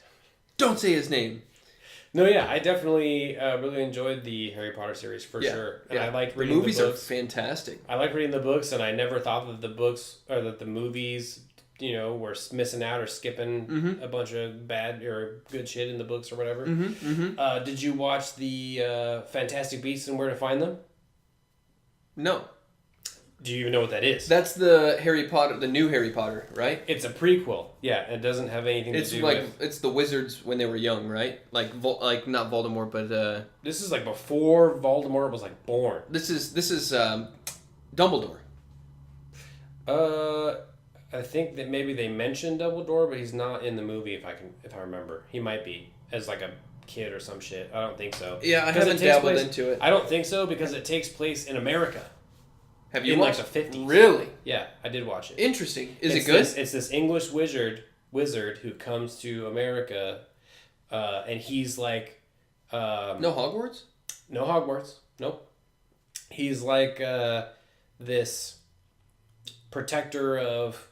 Don't say his name. No, yeah, I definitely really enjoyed the Harry Potter series for sure. And I liked reading the books. The movies are fantastic. I like reading the books, and I never thought that the books or that the movies, you know, were missing out or skipping a bunch of bad or good shit in the books or whatever. Did you watch the Fantastic Beasts and Where to Find Them? No. Do you even know what that is? That's the Harry Potter, the new Harry Potter, right? It's a prequel. Yeah, it doesn't have anything to do with... It's the wizards when they were young, right? Like not Voldemort, but... This is like before Voldemort was like born. This is Dumbledore. I think that maybe they mentioned Dumbledore, but he's not in the movie if I remember. He might be as like a kid or some shit. I don't think so. Yeah, I haven't dabbled into it. I don't think so because it takes place in America. Have you watched like the 50s? Really? Yeah, I did watch it. Interesting. Is it good? It's this English wizard who comes to America, and he's like... no Hogwarts? No Hogwarts. Nope. He's like this protector of,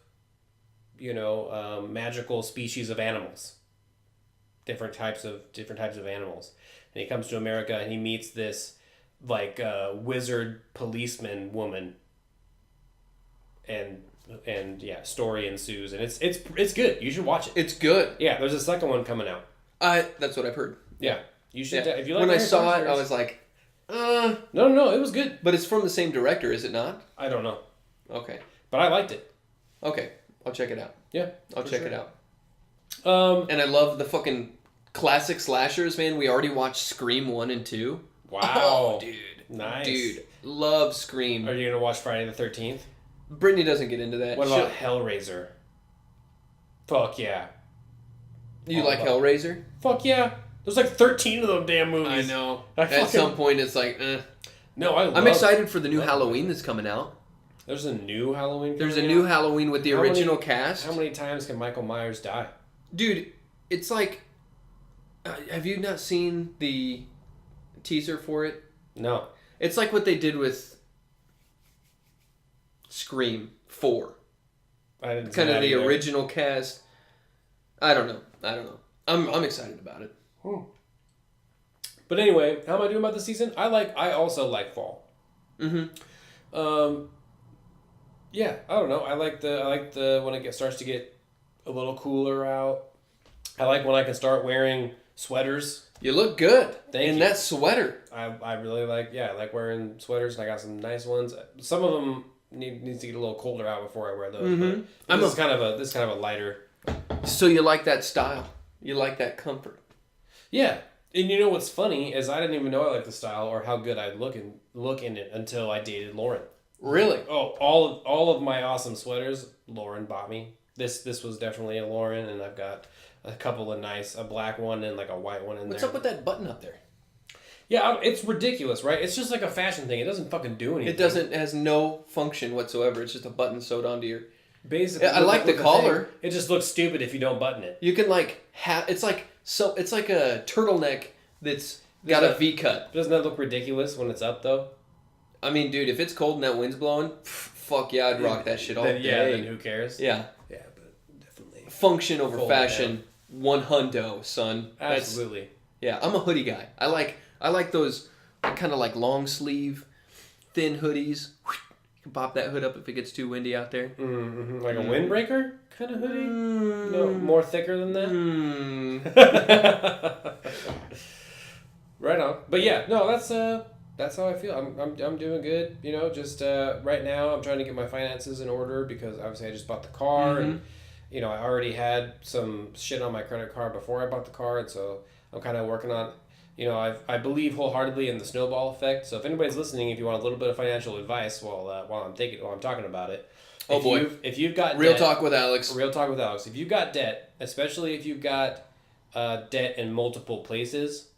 you know, magical species of animals. Different types of animals. And he comes to America and he meets this like wizard policeman woman, and yeah, story ensues, and it's good. You should watch it. It's good. Yeah, there's a second one coming out. That's what I've heard. Yeah, you should. If you like when I saw it, I was like, no, it was good. But it's from the same director, is it not? I don't know. Okay, but I liked it. Okay, I'll check it out. Yeah, I'll check it out. And I love the fucking classic slashers, man. We already watched Scream 1 and 2. Wow. Oh, dude. Nice. Dude, love Scream. Are you going to watch Friday the 13th? Brittany doesn't get into that. What about Hellraiser? Fuck yeah. You like Hellraiser? Fuck yeah. There's like 13 of them damn movies. I know. At some point, it's like, No, I'm excited for the new Halloween that's coming out. There's a new Halloween? There's a new Halloween with the original cast. How many times can Michael Myers die? Dude, it's like... have you not seen the teaser for it? No. It's like what they did with Scream 4. I didn't kind of the original cast. I don't know. I'm excited about it. But anyway, how am I doing about the season? I also like fall. Yeah, I don't know. I like the when it starts to get a little cooler out. I like when I can start wearing sweaters. You look good in that sweater. I really like, I like wearing sweaters, and I got some nice ones. Some of them needs to get a little colder out before I wear those. But this is kind of a lighter. So you like that style? You like that comfort. Yeah. And you know what's funny is I didn't even know I liked the style or how good I'd look in it until I dated Lauren. Really? Oh, all of my awesome sweaters Lauren bought me. This was definitely a Lauren, and I've got a couple of a black one and like a white one in there. What's up with that button up there? Yeah, it's ridiculous, right? It's just like a fashion thing. It doesn't fucking do anything. It has no function whatsoever. It's just a button sewed onto your... Basically, I like the collar. It just looks stupid if you don't button it. You can it's like a turtleneck that's got a V cut. Doesn't that look ridiculous when it's up though? I mean, dude, if it's cold and that wind's blowing, fuck yeah, I'd rock that shit all day. Yeah, then who cares? Yeah. Yeah, but definitely. Function over fashion. One hundo, son. Absolutely. Yeah, I'm a hoodie guy. I like those kind of like long sleeve, thin hoodies. You can pop that hood up if it gets too windy out there. Mm-hmm. Like a windbreaker kind of hoodie? No, more thicker than that? Right on. But yeah, no, that's how I feel. I'm doing good. You know, just right now I'm trying to get my finances in order because obviously I just bought the car and you know I already had some shit on my credit card before I bought the car, and so I'm kind of working on. You know, I believe wholeheartedly in the snowball effect. So if anybody's listening, if you want a little bit of financial advice while I'm talking about it, if you've got real debt, talk with Alex. Real talk with Alex. If you've got debt, especially if you've got debt in multiple places,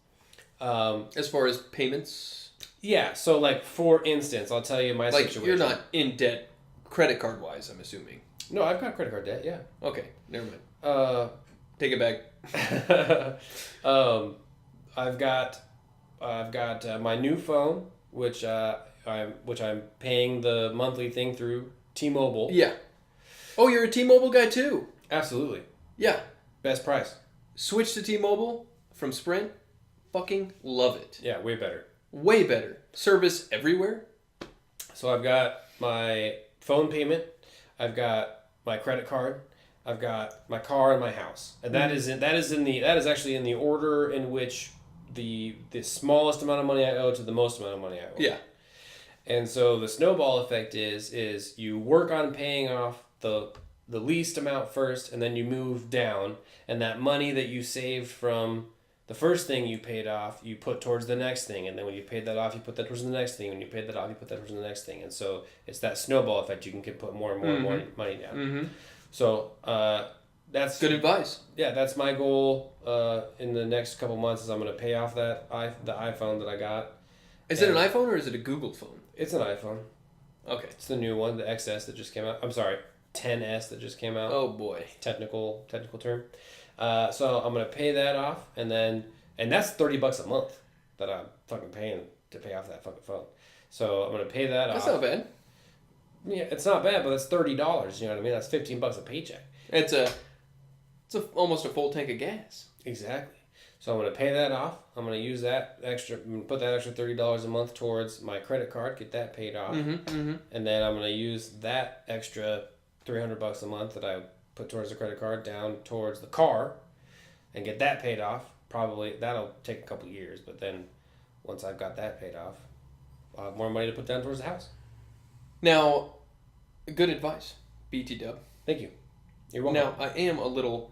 as far as payments. Yeah. So like for instance, I'll tell you my situation. You're not in debt, credit card wise. I'm assuming. No, I've got credit card debt. Yeah. Okay, never mind. Take it back. I've got my new phone, which I'm paying the monthly thing through T-Mobile. Yeah. Oh, you're a T-Mobile guy too. Absolutely. Yeah. Best price. Switch to T-Mobile from Sprint. Fucking love it. Yeah, way better. Way better. Service everywhere. So I've got my phone payment. I've got my credit card. I've got my car and my house, and that is actually in the order in which the smallest amount of money I owe to the most amount of money I owe. Yeah. And so the snowball effect is you work on paying off the least amount first, and then you move down, and that money that you saved from the first thing you paid off, you put towards the next thing, and then when you paid that off, you put that towards the next thing. When you paid that off, you put that towards the next thing, and so it's that snowball effect. You can put more and more and more money down. Mm-hmm. So that's good advice. Yeah, that's my goal in the next couple months. Is I'm going to pay off the iPhone that I got. Is it an iPhone or is it a Google phone? It's an iPhone. Okay. It's the new one, the XS that just came out. I'm sorry, 10S that just came out. Oh boy. Technical term. So I'm going to pay that off, and that's $30 a month that I'm fucking paying to pay off that fucking phone. So I'm going to pay that off. That's not bad. Yeah, it's not bad, but that's $30. You know what I mean? That's $15 a paycheck. It's almost a full tank of gas. Exactly. So I'm going to pay that off. I'm going to use that put that extra $30 a month towards my credit card, get that paid off, and then I'm going to use that extra $300 a month that I put towards the credit card down towards the car, and get that paid off. Probably that'll take a couple years, but then once I've got that paid off, I'll have more money to put down towards the house. Now, good advice, BT Dub. Thank you. You're welcome. Now, I am a little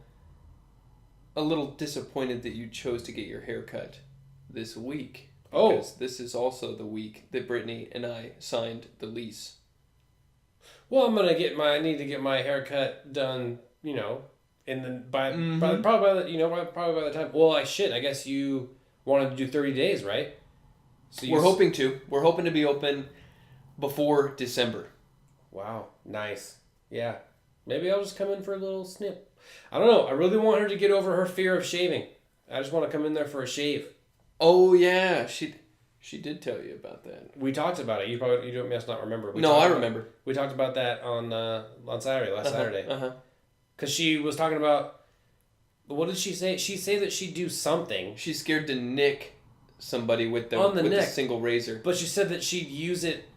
disappointed that you chose to get your hair cut this week. Because this is also the week that Brittany and I signed the lease. Well, I need to get my haircut done, you know, probably by the time. Well, I guess you wanted to do 30 days, right? So We're hoping to be open before December. Wow, nice. Yeah. Maybe I'll just come in for a little snip. I don't know. I really want her to get over her fear of shaving. I just want to come in there for a shave. Oh yeah, she did tell you about that. We talked about it. You must not remember. I remember. We talked about that on Saturday, last Saturday. Because she was talking about, what did she say? She said that she'd do something. She's scared to nick somebody with the single razor. But she said that she'd use it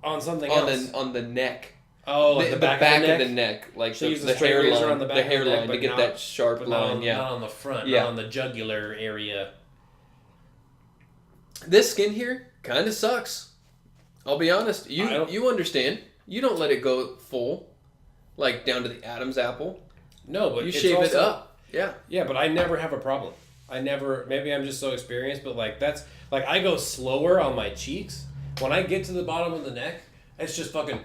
on something else. On the neck. Oh, the back of the neck? Like she the hairline, on the hairline to get that sharp line. Not on the front, not on the jugular area. This skin here kind of sucks. I'll be honest. You understand. You don't let it go full, like down to the Adam's apple. No, but you shave it up. Yeah. Yeah, but I never have a problem. Maybe I'm just so experienced, but like that's like I go slower on my cheeks. When I get to the bottom of the neck, it's just fucking.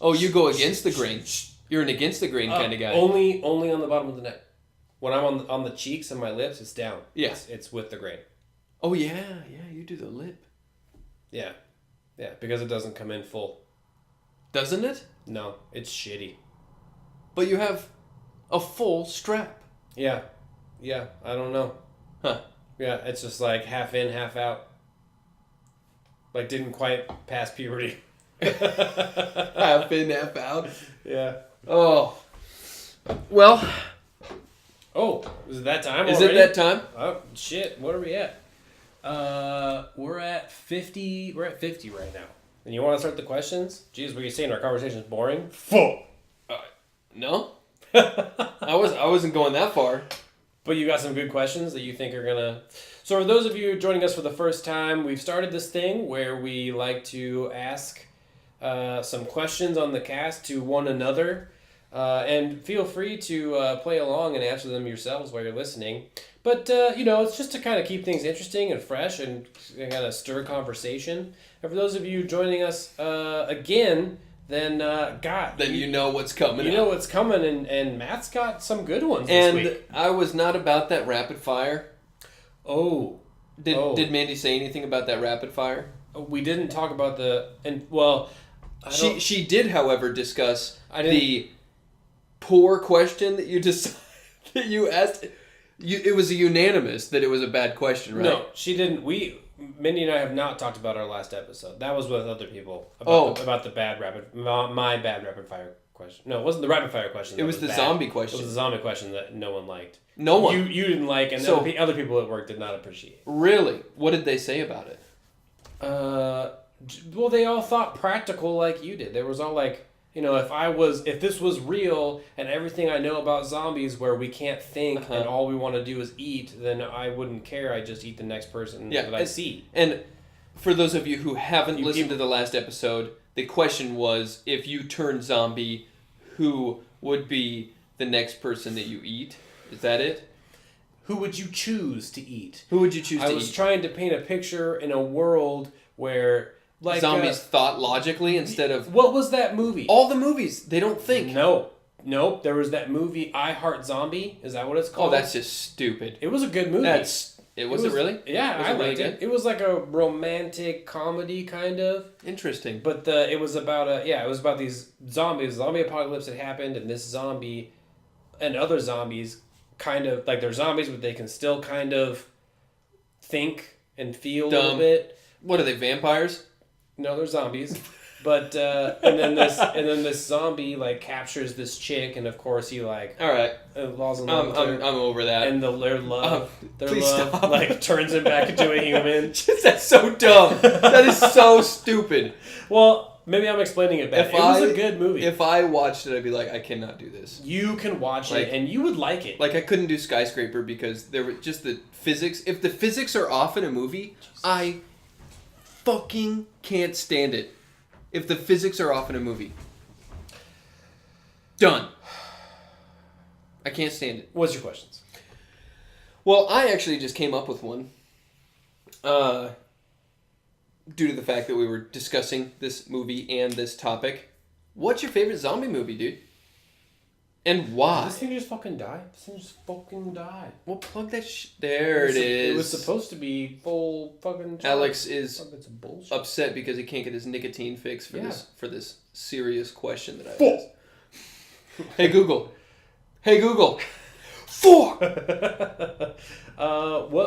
Oh, you go against the grain. You're an against the grain kind of guy. Only on the bottom of the neck. When I'm on the cheeks and my lips, it's down. Yeah. It's with the grain. Oh yeah, you do the lip. Yeah. Yeah, because it doesn't come in full. Doesn't it? No, it's shitty. But you have a full strap. Yeah. Yeah, I don't know. Huh. Yeah, it's just like half in, half out. Like didn't quite pass puberty. Half in, half out. Yeah. Oh. Well. Oh, is it that time Is already? it that time? Oh shit! What are we at? We're at 50. We're at 50 right now. And you want to start the questions? Jeez, what are you saying? Our conversation's boring. Fuck. No. I wasn't going that far. But you got some good questions that you think are gonna. So for those of you joining us for the first time, we've started this thing where we like to ask some questions on the cast to one another. And feel free to play along and answer them yourselves while you're listening. But, it's just to kind of keep things interesting and fresh and kind of stir conversation. And for those of you joining us again, then, Then you know what's coming. You know what's coming, and Matt's got some good ones this week. And I was not about that rapid fire. Oh. Did Mandy say anything about that rapid fire? We didn't talk about She did, however, discuss the poor question that that you asked. It was a unanimous that it was a bad question, right? No, she didn't. Mindy and I have not talked about our last episode. That was with other people about the my bad rapid fire question. No, it wasn't the rapid fire question. It was the zombie question. It was the zombie question that no one liked. No one. You didn't like, and other people at work did not appreciate. Really? What did they say about it? Well, they all thought practical like you did. There was all like, if this was real and everything I know about zombies where we can't think and all we want to do is eat, then I wouldn't care. I just eat the next person that I see. And for those of you who haven't listened to the last episode, the question was, if you turn zombie, who would be the next person that you eat? Is that it? Who would you choose to eat? Who would you choose to eat? I was trying to paint a picture in a world where zombies thought logically instead of... What was that movie? All the movies. They don't think. Nope. There was that movie, I Heart Zombie. Is that what it's called? Oh, that's just stupid. It was a good movie. Was it really? Yeah, I liked it. It was like a romantic comedy, kind of. Interesting. But it was about these zombies. Zombie apocalypse had happened, and this zombie and other zombies kind of... Like, they're zombies, but they can still kind of think and feel a little bit. What are they, vampires? No, they're zombies. But and then this zombie like captures this chick, and of course he like all right falls in love with her. I'm over that. And their love like turns him back into a human. That's so dumb. That is so stupid. Well, maybe I'm explaining it bad. It was a good movie. If I watched it, I'd be like, I cannot do this. You can watch it, and you would like it. Like I couldn't do Skyscraper because there were just the physics. If the physics are off in a movie, I fucking can't stand it. If the physics are off in a movie. Done. I can't stand it. What's your questions? Well, I actually just came up with one. Due to the fact that we were discussing this movie and this topic. What's your favorite zombie movie, dude? And why? Did this thing just fucking die? This thing just fucking died. Well, plug that There it is. It was supposed to be full fucking... Alex is upset because he can't get his nicotine fix for this serious question that I asked. Hey, Google. Hey, Google. Fuck! What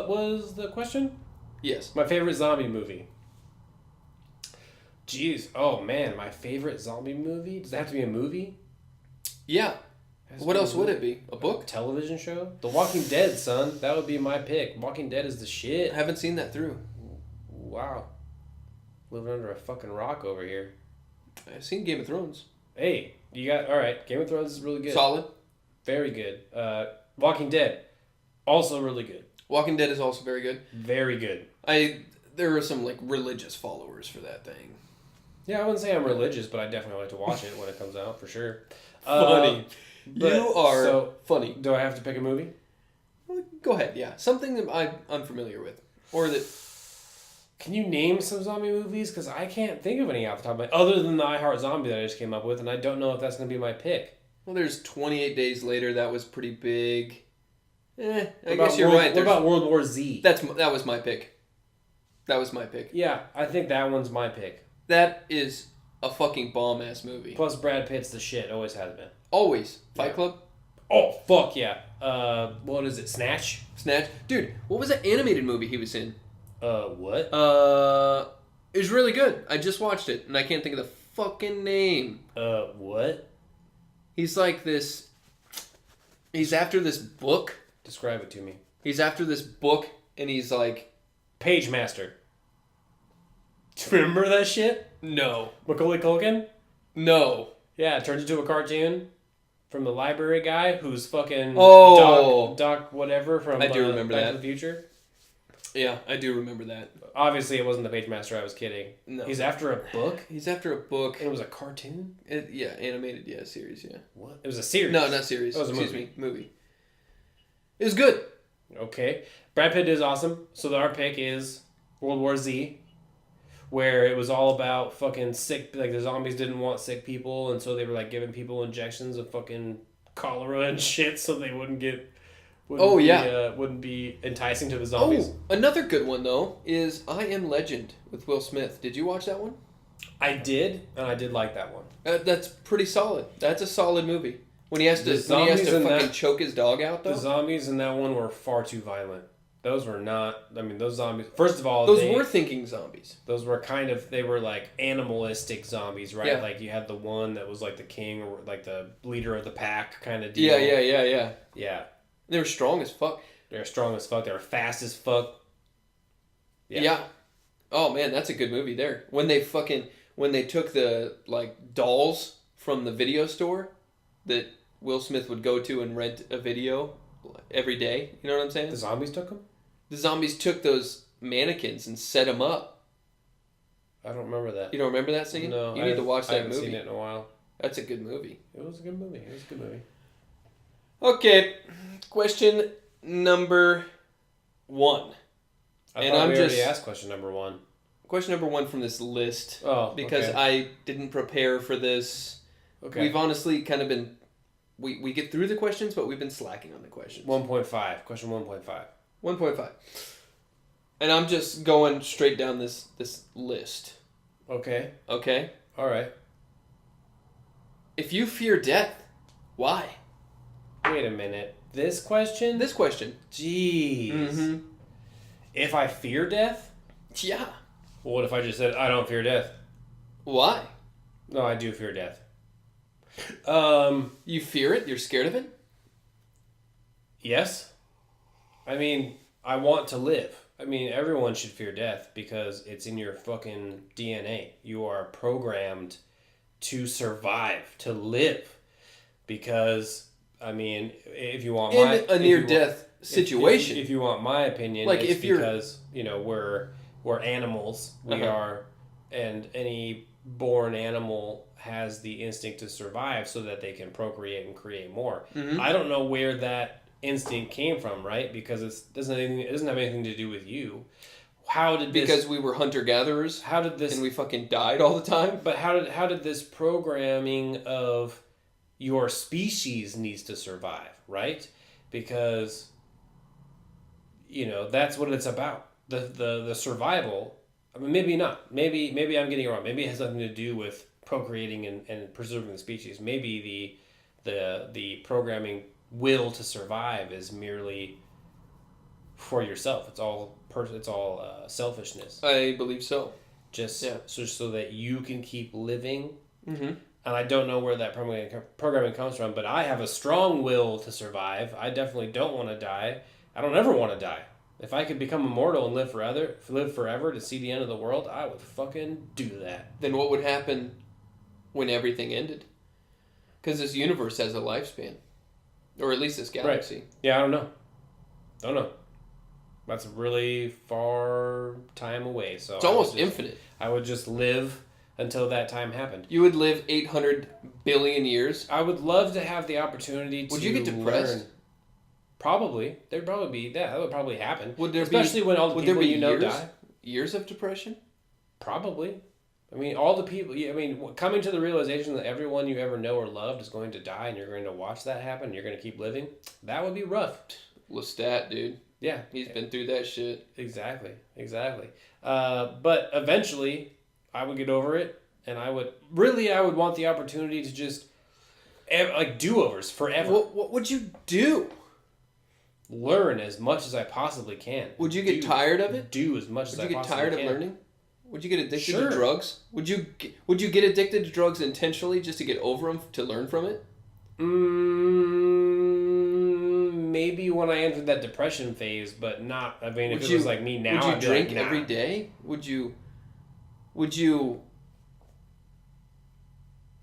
was the question? Yes. My favorite zombie movie. Jeez. Oh, man. My favorite zombie movie? Does it have to be a movie? Yeah. What else would it be? A book? A television show? The Walking Dead, son. That would be my pick. Walking Dead is the shit. I haven't seen that through. Wow. Living under a fucking rock over here. I've seen Game of Thrones. Hey, you got... Alright, Game of Thrones is really good. Solid. Very good. Walking Dead. Also really good. Walking Dead is also very good. Very good. There are some, like, religious followers for that thing. Yeah, I wouldn't say I'm religious, but I definitely like to watch it when it comes out, for sure. Funny. You are funny. Do I have to pick a movie? Well, go ahead, yeah. Something that I'm familiar with. Or that... Can you name some zombie movies? Because I can't think of any off the top of my... Other than the I Heart Zombie that I just came up with, and I don't know if that's going to be my pick. Well, there's 28 Days Later. That was pretty big. I guess you're right. What about World War Z? That was my pick. That was my pick. Yeah, I think that one's my pick. That is a fucking bomb-ass movie. Plus Brad Pitt's the shit. Always has been. Always. Fight Club? Oh, fuck yeah. What is it? Snatch? Snatch? Dude, what was that animated movie he was in? What? It was really good. I just watched it, and I can't think of the fucking name. What? He's like this... He's after this book. Describe it to me. He's after this book, and he's like... Page Master. Remember that shit? No. Macaulay Culkin? No. Yeah, it turns into a cartoon from the library guy who's fucking... Oh! Doc whatever from I do remember Back that. to the Future. Yeah, I do remember that. Obviously, it wasn't the Page Master. I was kidding. No. He's after a book? He's after a book. And it was a cartoon? Animated, series, yeah. What? It was a series? No, not series. It was a movie. Excuse me, movie. It was good. Okay. Brad Pitt is awesome. So our pick is World War Z, where it was all about fucking sick, like the zombies didn't want sick people, and so they were like giving people injections of fucking cholera and shit so they wouldn't get... wouldn't be enticing to the zombies. Oh, another good one, though, is I Am Legend with Will Smith. Did you watch that one? I did, and I did like that one. That's pretty solid. That's a solid movie. When he has to fucking choke his dog out, though? The zombies in that one were far too violent. Those were not... I mean, those zombies... First of all... Those were thinking zombies. Those were kind of... They were like animalistic zombies, right? Yeah. Like you had the one that was like the king or like the leader of the pack kind of deal. Yeah. Yeah. They were strong as fuck. They were strong as fuck. They were fast as fuck. Yeah. Oh, man, that's a good movie there. When they took the, like, dolls from the video store that Will Smith would go to and rent a video every day. You know what I'm saying? The zombies took them? The zombies took those mannequins and set them up. I don't remember that. You don't remember that scene? No. You need to watch that movie. I haven't seen it in a while. That's a good movie. It was a good movie. Okay. Question number 1. I thought we already asked question number 1. Question number 1 from this list. Oh, because I didn't prepare for this. Okay. We've honestly kind of been... We get through the questions, but we've been slacking on the questions. 1.5. Question 1.5. 1.5. And I'm just going straight down this list. Okay. Okay? All right. If you fear death, why? Wait a minute. This question? This question. Jeez. Mm-hmm. If I fear death? Yeah. Well, what if I just said, I don't fear death? Why? No, I do fear death. You fear it? You're scared of it? Yes. I mean, I want to live. I mean, everyone should fear death because it's in your fucking DNA. You are programmed to survive, to live. Because, I mean, if you want my... In a near-death situation. If you want my opinion, like it's because, you know, we're animals. We are... And any born animal has the instinct to survive so that they can procreate and create more. Mm-hmm. I don't know where that instinct came from, right? Because it doesn't have anything to do with you. Because we were hunter-gatherers? How did this... And we fucking died all the time? But how did this programming of your species needs to survive, right? Because, you know, that's what it's about. The survival... I mean, maybe not. Maybe I'm getting it wrong. Maybe it has nothing to do with procreating and preserving the species. Maybe the programming will to survive is merely for yourself. It's all selfishness. I believe so. So that you can keep living. Mm-hmm. And I don't know where that programming comes from, but I have a strong will to survive. I definitely don't want to die. I don't ever want to die. If I could become immortal and live forever to see the end of the world, I would fucking do that. Then what would happen when everything ended? Because this universe has a lifespan. Or at least this galaxy. Right. Yeah, I don't know. That's really far time away. So it's almost infinite. I would just live until that time happened. You would live 800 billion years? I would love to have the opportunity to Would you get depressed? learn. Probably. There'd probably be that would probably happen. Would there Especially when all the people you know years, die. Years of depression? Probably. I mean, all the people. I mean, coming to the realization that everyone you ever know or loved is going to die, and you're going to watch that happen, and you're going to keep living. That would be rough. Lestat, dude. Yeah, he's been through that shit. Exactly. But eventually, I would get over it, and I would want the opportunity to just like do-overs forever. What would you do? Learn as much as I possibly can. Would you get tired of it? Do as much as I possibly can. Would you get tired of learning? Would you get addicted to drugs? Would you get addicted to drugs intentionally just to get over them, to learn from it? Maybe when I entered that depression phase, but not. I mean, if it was like me now, would you drink every day? Would you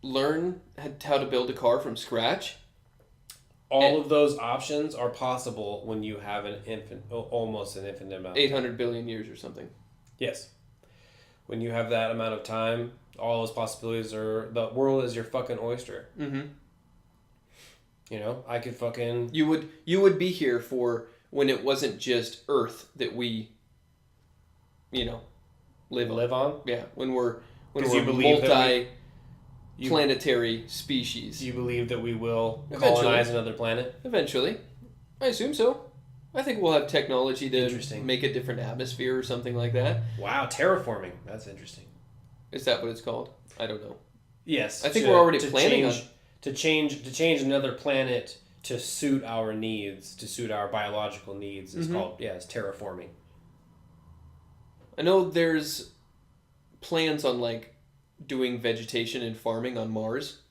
learn how to build a car from scratch? All of those options are possible when you have almost an infinite amount. 800 billion years or something. Yes. When you have that amount of time, all those possibilities are... The world is your fucking oyster. Mm-hmm. You know, I could fucking... You would be here for when it wasn't just Earth that we, live on. Yeah, when we're multi-planetary species. You believe that we will colonize another planet? Eventually. I assume so. I think we'll have technology to make a different atmosphere or something like that. Wow, terraforming. That's interesting. Is that what it's called? I don't know. Yes. I think we're already planning to change another planet to suit our needs, to suit our biological needs. It's called it's terraforming. I know there's plans on like doing vegetation and farming on Mars.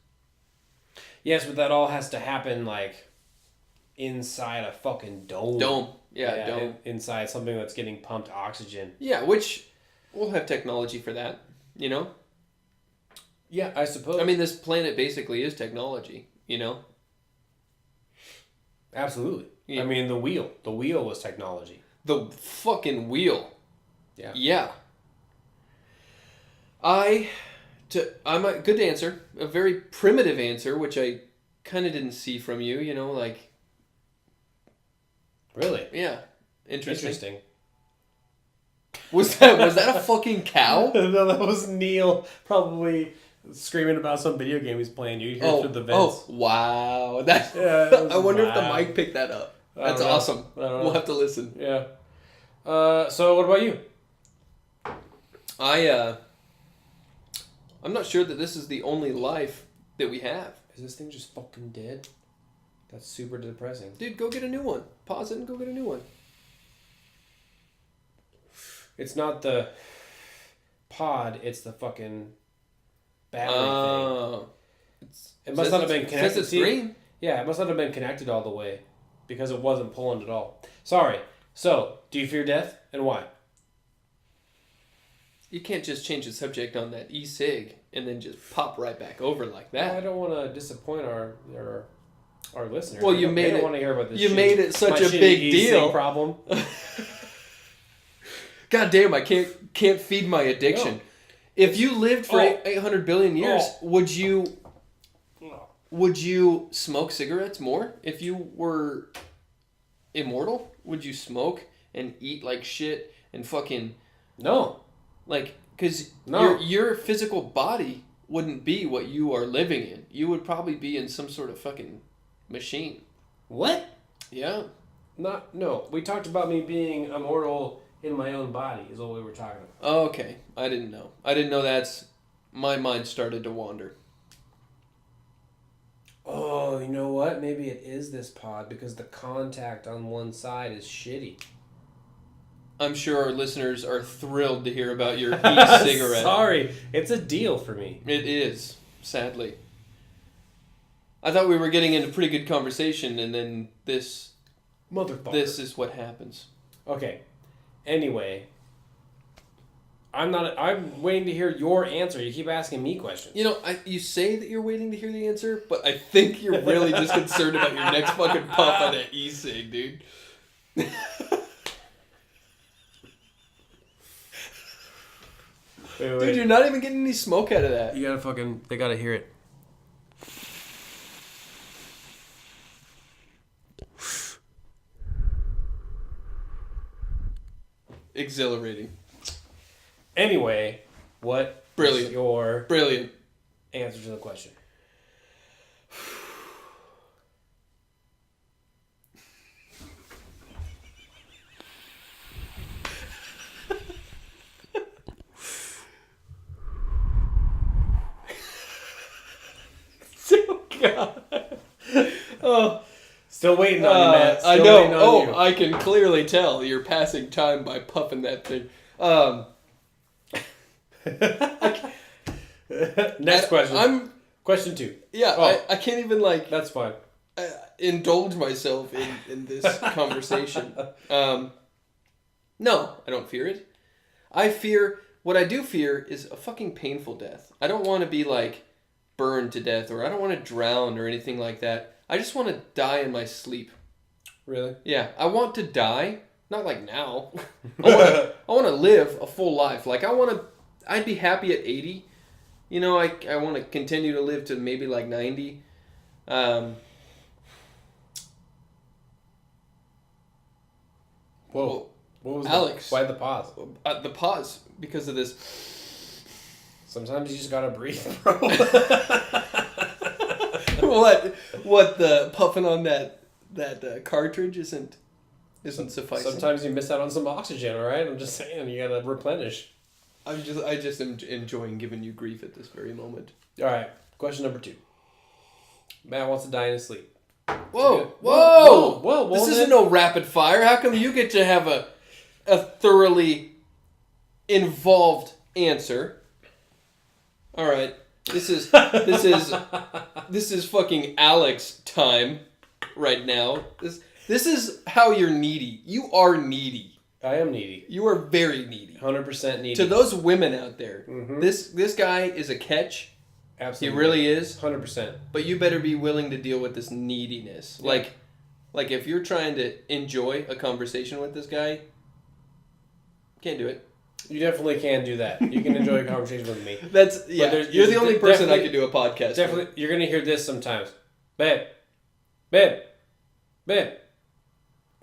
Yes, but that all has to happen like inside a fucking dome. Dome. Inside something that's getting pumped oxygen. Yeah, which we'll have technology for that, Yeah, I suppose. I mean, this planet basically is technology, Absolutely. Yeah. I mean, the wheel. The wheel was technology. The fucking wheel. Yeah. Yeah. I'm a good answer. A very primitive answer, which I kind of didn't see from you, like... Really? Yeah. Interesting. Was that a fucking cow? No, that was Neil probably screaming about some video game he's playing. You hear through the vents. Oh, wow. I wonder if the mic picked that up. That's awesome. We'll have to listen. Yeah. So what about you? I'm not sure that this is the only life that we have. Is this thing just fucking dead? That's super depressing. Dude, go get a new one. Pause it and go get a new one. It's not the pod, it's the fucking battery thing. It must not have been connected. It's green. Yeah, it must not have been connected all the way because it wasn't pulling at all. Sorry. So, do you fear death and why? You can't just change the subject on that e-cig and then just pop right back over like that. Well, I don't want to disappoint our listeners. Well, they don't want to hear about this. You made it such a big deal. Problem. God damn! I can't feed my addiction. No. If you lived for 800 billion years, would you smoke cigarettes more? If you were immortal, would you smoke and eat like shit and fucking no? Like, because your physical body wouldn't be what you are living in. You would probably be in some sort of fucking machine. What? Yeah. No. We talked about me being immortal in my own body is what we were talking about. Oh, okay. I didn't know. My mind started to wander. Oh, you know what? Maybe it is this pod because the contact on one side is shitty. I'm sure our listeners are thrilled to hear about your e-cigarette. Sorry. It's a deal for me. It is, sadly. I thought we were getting into pretty good conversation, and then this... Motherfucker. This is what happens. Okay. Anyway. I'm waiting to hear your answer. You keep asking me questions. You say that you're waiting to hear the answer, but I think you're really just concerned about your next fucking puff on that e-cig, dude. Wait. Dude, you're not even getting any smoke out of that. You gotta fucking... They gotta hear it. Exhilarating. Anyway, what is your Brilliant answer to the question? Oh, God. Oh. Still waiting on you, Matt. I know. I can clearly tell you're passing time by puffing that thing. Next question. Question 2. Yeah, I can't even That's fine. Indulge myself in this conversation. No, I don't fear it. What I do fear is a fucking painful death. I don't want to be burned to death, or I don't want to drown or anything like that. I just want to die in my sleep. Really? Yeah, I want to die. Not now. I want to live a full life. I'd be happy at 80. You know, I want to continue to live to maybe 90. Whoa. What was Alex? Why the pause? The pause because of this. Sometimes you just gotta breathe, bro. What the puffing on that cartridge isn't sufficing. Sometimes you miss out on some oxygen. All right, I'm just saying you gotta replenish. I just am enjoying giving you grief at this very moment. All right, question number 2. Matt wants to die in his sleep. Whoa! This isn't no rapid fire. How come you get to have a thoroughly involved answer? All right, this is fucking Alex time right now. This is how you're needy. You are needy. I am needy. You are very needy. 100% needy. To those women out there, mm-hmm. this guy is a catch. Absolutely. He really is. 100%. But you better be willing to deal with this neediness. Yeah. Like if you're trying to enjoy a conversation with this guy, can't do it. You definitely can do that. You can enjoy a conversation with me. You're the only person I could do a podcast definitely, with. You're going to hear this sometimes. Babe,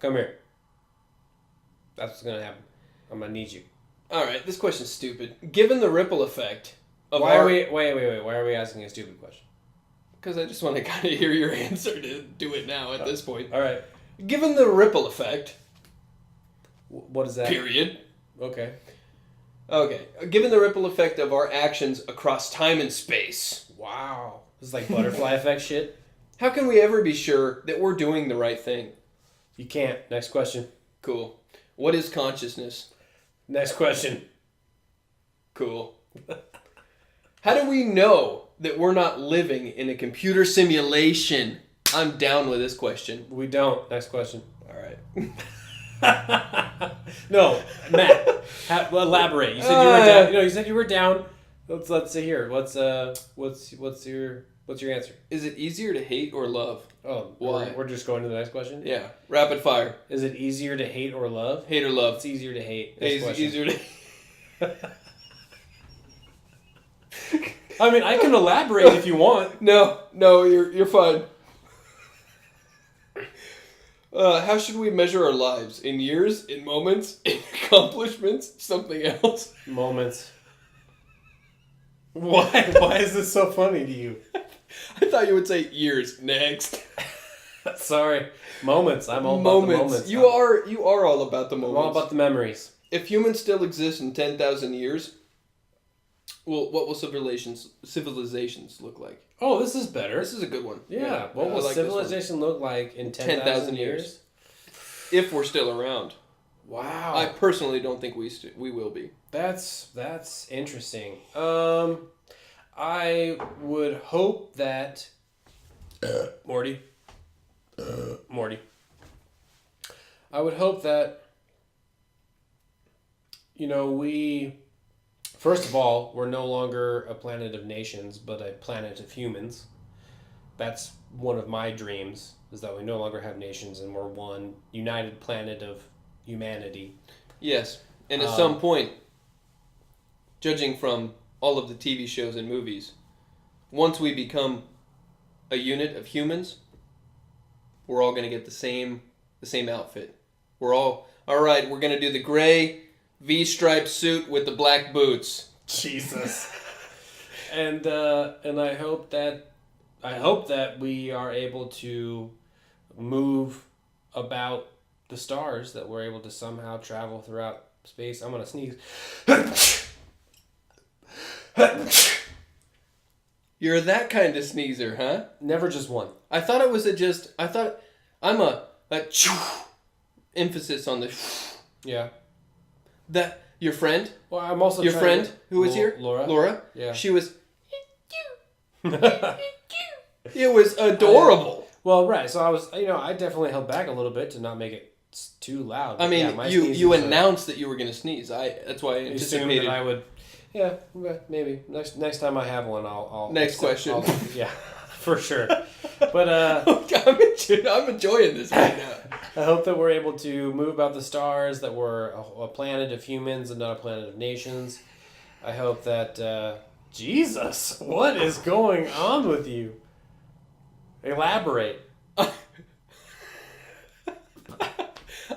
come here. That's what's going to happen. I'm going to need you. All right, this question's stupid. Given the ripple effect of wait. Why are we asking a stupid question? Because I just want to kind of hear your answer to do it now at this point. All right. Given the ripple effect. What is that? Period. Okay. Given the ripple effect of our actions across time and space. Wow. This is like butterfly effect shit. How can we ever be sure that we're doing the right thing? You can't. Next question. Cool. What is consciousness? Next question. Cool. How do we know that we're not living in a computer simulation? I'm down with this question. We don't. Next question. All right. No, Matt. Elaborate. You said you were down. You said you were down. Let's see here. What's your answer? Is it easier to hate or love? Oh, why? We're just going to the next question. Yeah. Rapid fire. Is it easier to hate or love? Hate or love? It's easier to hate. It's easier to. I mean, I can elaborate if you want. No, you're fine. How should we measure our lives? In years? In moments? In accomplishments? Something else? Moments. Why? Why is this so funny to you? I thought you would say years. Next. Sorry. Moments. I'm all about the moments. You are all about the moments. I'm all about the memories. If humans still exist in 10,000 years, well, what will civilizations look like? Oh, this is better. This is a good one. Yeah. What will civilization look like in 10,000 years? If we're still around. Wow. I personally don't think we will be. That's interesting. I would hope that Morty. I would hope that we first of all, we're no longer a planet of nations, but a planet of humans. That's one of my dreams, is that we no longer have nations and we're one united planet of humanity. Yes. And at some point, judging from all of the TV shows and movies, once we become a unit of humans, we're all going to get the same outfit. We're all right, we're going to do the gray V-striped suit with the black boots. Jesus. And I hope that we are able to move about the stars, that we're able to somehow travel throughout space. I'm going to sneeze. You're that kind of sneezer, huh? Never just one. I thought it was I'm a emphasis on the yeah. That your friend? Well, I'm also your friend who was here? Laura? Yeah. She was it was adorable. Well, right. So I definitely held back a little bit to not make it too loud. I mean, you announced that you were going to sneeze. That's why I anticipated that I would. Yeah, maybe next time I have one, I'll. Next question. Yeah, for sure. But I'm enjoying this right now. I hope that we're able to move about the stars, that we're a planet of humans and not a planet of nations. I hope that Jesus, what is going on with you? Elaborate.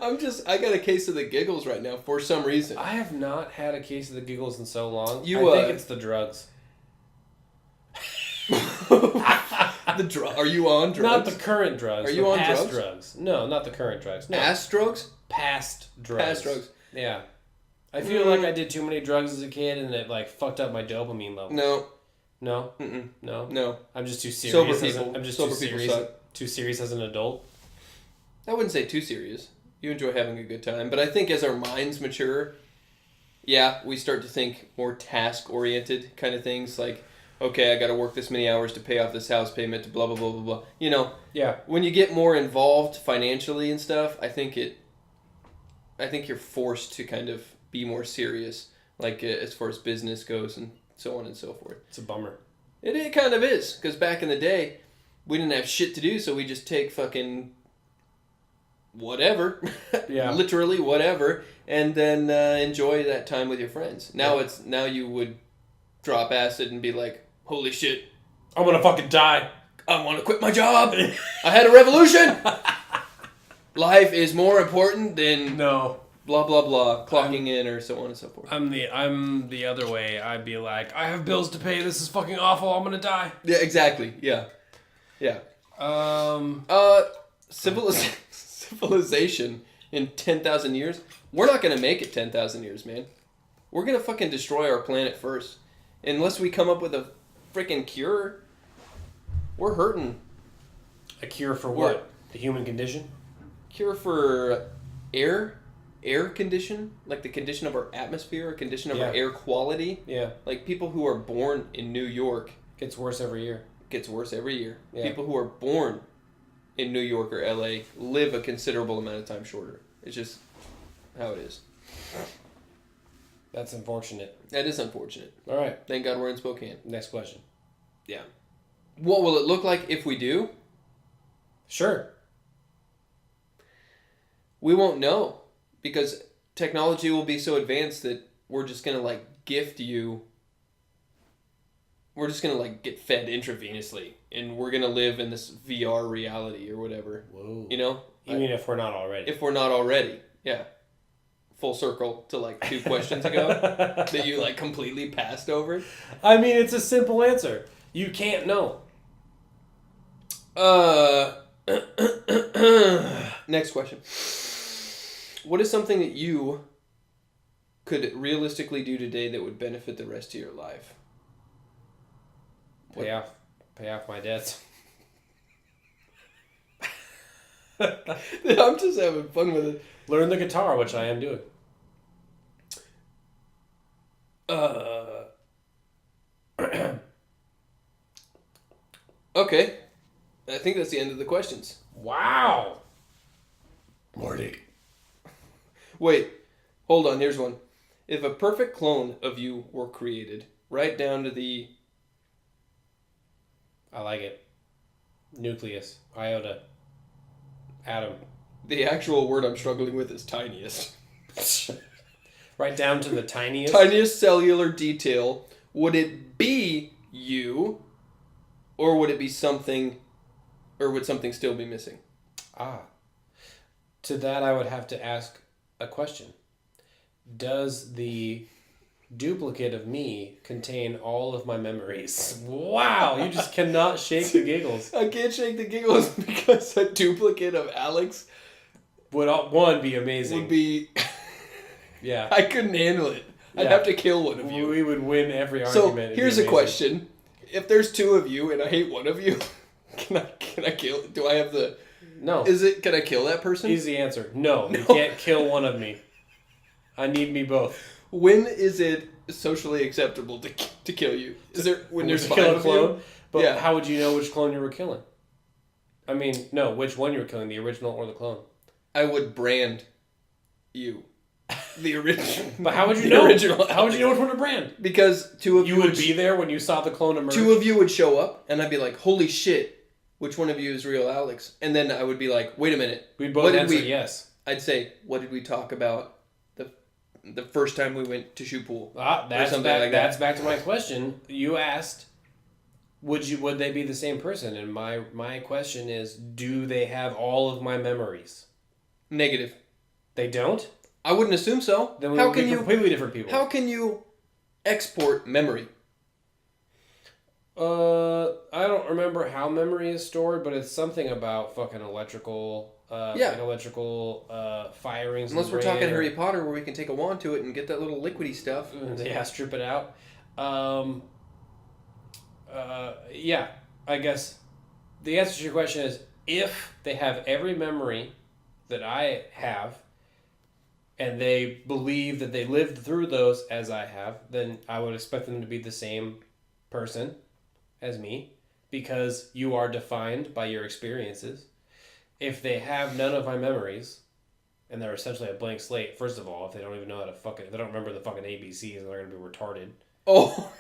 I got a case of the giggles right now for some reason. I have not had a case of the giggles in so long. I think it's the drugs. Are you on drugs? Not the current drugs. Are you on past drugs? No, not the current drugs. No. Past drugs? Past drugs. Past drugs. Yeah. I feel like I did too many drugs as a kid and it fucked up my dopamine level. No. No? Mm-mm. No? No. I'm just too serious. I'm just too serious as an adult. I wouldn't say too serious. You enjoy having a good time. But I think as our minds mature, yeah, we start to think more task-oriented kind of things. Like, okay, I got to work this many hours to pay off this house payment to blah, blah, blah, blah, blah. Yeah. When you get more involved financially and stuff, I think you're forced to kind of be more serious, like as far as business goes and so on and so forth. It's a bummer. It kind of is, because back in the day, we didn't have shit to do, so we just take fucking whatever, yeah, literally whatever, and then enjoy that time with your friends. Now you would drop acid and be like, holy shit, I'm gonna fucking die. I want to quit my job. I had a revolution. Life is more important than blah blah blah, clocking in or so on and so forth. I'm the other way. I'd be like, I have bills to pay. This is fucking awful. I'm gonna die. Yeah, exactly. Yeah. Civilization in 10,000 years. We're not gonna make it 10,000 years, man. We're gonna fucking destroy our planet first, unless we come up with a freaking cure. We're hurting. A cure for what? The human condition? Cure for air condition, like the condition of our atmosphere, a condition of our air quality. Yeah. Like people who are born in New York. Gets worse every year. Yeah. People who are born in New York or LA live a considerable amount of time shorter. It's just how it is. That's unfortunate. That is unfortunate. All right. Thank God we're in Spokane. Next question. Yeah. What will it look like if we do? Sure. We won't know, because technology will be so advanced that we're just going to gift you. We're just going to get fed intravenously, and we're going to live in this VR reality or whatever. Whoa. You mean if we're not already? If we're not already. Yeah. Full circle to 2 questions ago that you completely passed over. I mean, it's a simple answer. You can't know. Next question. What is something that you could realistically do today that would benefit the rest of your life? Pay off my debts. I'm just having fun with it. Learn the guitar, which I am doing. Okay. I think that's the end of the questions. Wow. Morty. Wait. Hold on. Here's one. If a perfect clone of you were created, right down to the... I like it. Nucleus. Iota. Atom. The actual word I'm struggling with is tiniest. Right down to the tiniest cellular detail. Would it be you, or would it be something, or would something still be missing? To that, I would have to ask a question. Does the duplicate of me contain all of my memories? Wow, you just cannot shake the giggles. I can't shake the giggles because a duplicate of Alex would be amazing. Would be... Yeah. I couldn't handle it. I'd have to kill one of you. We would win every argument. So, here's a question. If there's two of you and I hate one of you, can I kill... Do I have the... No. Can I kill that person? Easy answer. No. You can't kill one of me. I need me both. When is it socially acceptable to kill you? Is there when there's to kill a clone? You? But how would you know which clone you were killing? I mean, no, which one you were killing, the original or the clone? I would brand you. The original. But how would you know? How would you know which one to brand? Because two of you would be there when you saw the clone emerge. Two of you would show up, and I'd be like, "Holy shit! Which one of you is real Alex?" And then I would be like, "Wait a minute." We'd both answer yes. I'd say, "What did we talk about the first time we went to shoe pool?" That's back to my question. You asked, would they be the same person? And my question is, do they have all of my memories? Negative. They don't? I wouldn't assume so. Then we would be completely different people. How can you export memory? I don't remember how memory is stored, but it's something about fucking electrical... electrical firings. Unless we're talking Harry Potter, where we can take a wand to it and get that little liquidy stuff. Yeah, strip it out. I guess the answer to your question is, if they have every memory that I have, and they believe that they lived through those as I have, then I would expect them to be the same person as me, because you are defined by your experiences. If they have none of my memories, and they're essentially a blank slate, first of all, if they don't even know how to if they don't remember the fucking ABCs, they're going to be retarded. Oh,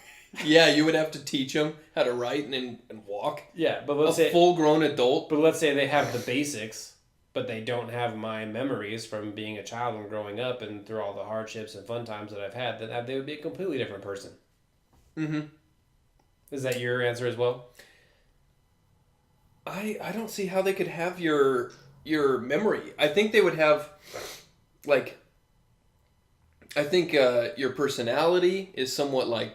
yeah, you would have to teach them how to write and walk. Yeah, but let's say... full-grown adult. But let's say they have the basics, but they don't have my memories from being a child and growing up and through all the hardships and fun times that I've had, then they would be a completely different person. Mm-hmm. Is that your answer as well? I don't see how they could have your memory. I think they would have, I think your personality is somewhat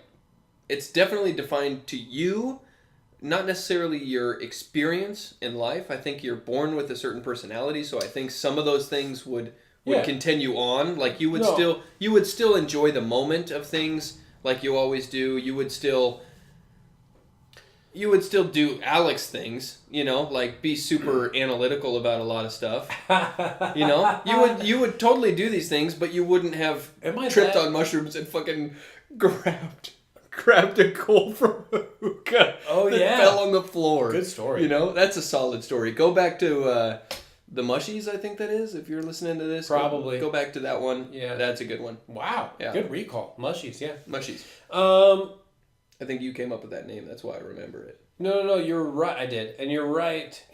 it's definitely defined to you, not necessarily your experience in life. I think you're born with a certain personality, so I think some of those things would continue on. Like you would still enjoy the moment of things like you always do. You would still do Alex things, be super analytical about a lot of stuff. You would totally do these things, but you wouldn't have tripped on mushrooms and fucking grabbed a coal from a hookah. Oh, that fell on the floor. Good story. That's a solid story. Go back to the Mushies, I think that is. If you're listening to this, probably go back to that one. Yeah, that's a good one. Wow. Yeah. Good recall. Mushies. Yeah. Mushies. I think you came up with that name. That's why I remember it. No, you're right. I did, and you're right.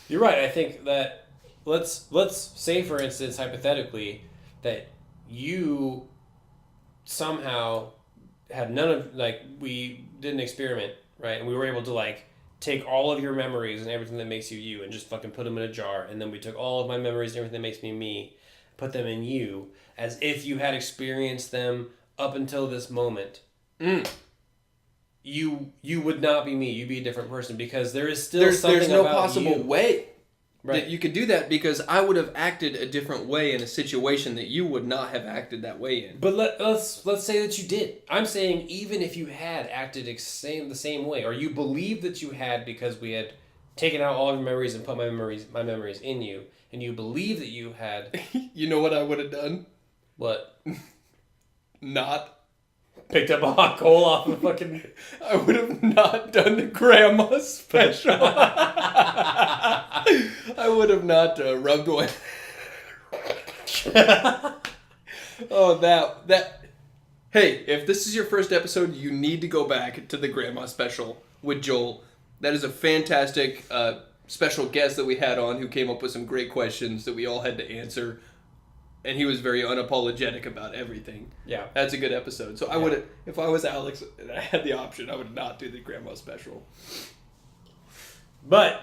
You're right. I think that let's say, for instance, hypothetically, that you somehow had none of we did an experiment, right? And we were able to take all of your memories and everything that makes you you, and just fucking put them in a jar. And then we took all of my memories and everything that makes me me, put them in you, as if you had experienced them up until this moment. You would not be me. You'd be a different person, because there is still there's no about possible you. way that you could do that, because I would have acted a different way in a situation that you would not have acted that way in. But let's say that you did. I'm saying even if you had acted the same way, or you believe that you had, because we had taken out all of your memories and put my memories in you, and you believe that you had. You know what I would have done? What? Not picked up a hot coal off the fucking... I would have not done the grandma special. I would have not rubbed one. Oh, that... Hey, if this is your first episode, you need to go back to the grandma special with Joel. That is a fantastic special guest that we had on who came up with some great questions that we all had to answer. And he was very unapologetic about everything. Yeah. That's a good episode. So I would, if I was Alex and I had the option, I would not do the grandma special. But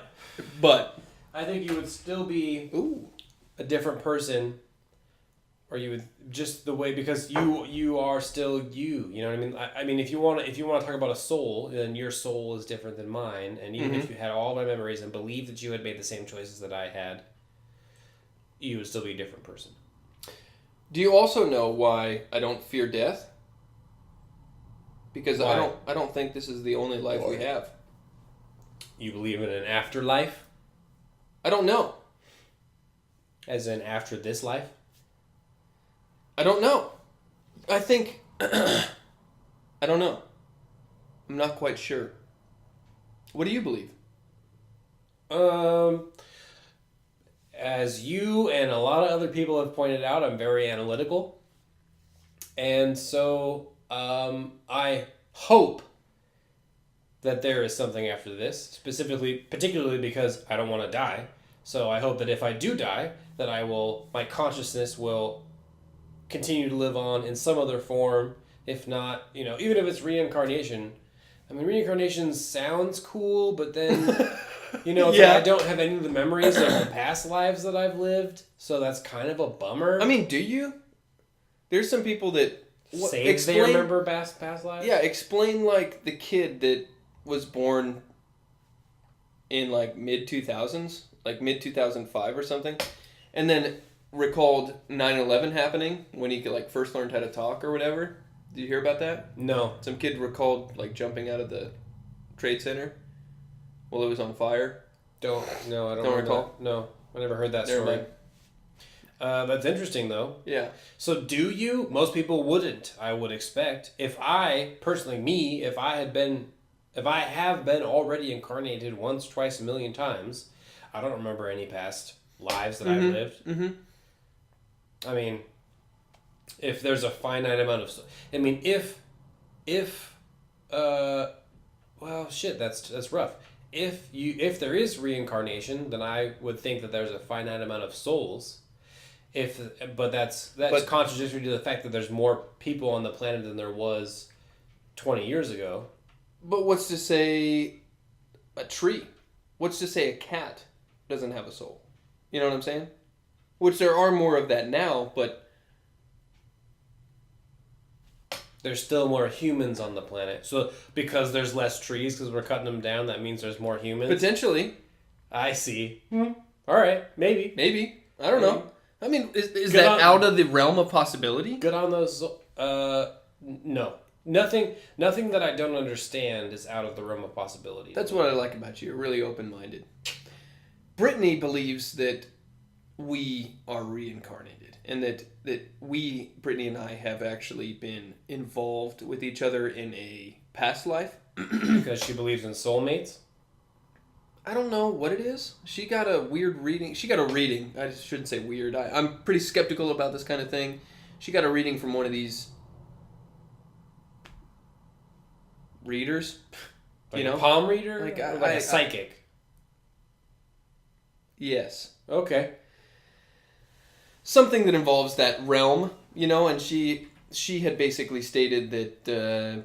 I think you would still be a different person, or you would just the way, because you are still you. You know what I mean? I mean, if you want to talk about a soul, then your soul is different than mine. And even if you had all my memories and believed that you had made the same choices that I had, you would still be a different person. Do you also know why I don't fear death? Because why? I don't think this is the only life we have. You believe in an afterlife? I don't know. As in after this life? I don't know. I think... I don't know. I'm not quite sure. What do you believe? As you and a lot of other people have pointed out, I'm very analytical. And so I hope that there is something after this, particularly because I don't want to die. So I hope that if I do die, that my consciousness will continue to live on in some other form. If not, even if it's reincarnation. I mean, reincarnation sounds cool, but then, I don't have any of the memories of the past lives that I've lived. So that's kind of a bummer. I mean, do you? There's some people that... they remember past lives? Yeah, explain, like, the kid that was born in, like, mid-2000s, like mid-2005 or something, and then recalled 9/11 happening when he, like, first learned how to talk or whatever. Did you hear about that? No. Some kid recalled, like, jumping out of the Trade Center while it was on fire. I don't recall? That. No, I never heard that story. That's interesting, though. Yeah. So do you? Most people wouldn't, I would expect. If I have been already incarnated once, twice, a million times, I don't remember any past lives that I've lived. Mm-hmm. I mean, if there's a finite amount of... I mean, that's rough. If there is reincarnation, then I would think that there's a finite amount of souls. But that's contradictory to the fact that there's more people on the planet than there was 20 years ago. But what's to say a tree? What's to say a cat doesn't have a soul? You know what I'm saying? Which there are more of that now, but... There's still more humans on the planet. So because there's less trees, because we're cutting them down, that means there's more humans? Potentially. I see. All right. Maybe. I don't know. I mean, is that out of the realm of possibility? Good on those... No. Nothing that I don't understand is out of the realm of possibility. That's what I like about you. You're really open-minded. Brittany believes that we are reincarnated, and that Brittany and I, have actually been involved with each other in a past life. Because she believes in soulmates? I don't know what it is. She got a weird reading. I shouldn't say weird. I'm pretty skeptical about this kind of thing. She got a reading from one of these readers. Like a palm reader? Like a psychic? Yes. Okay. Something that involves that realm, and she had basically stated that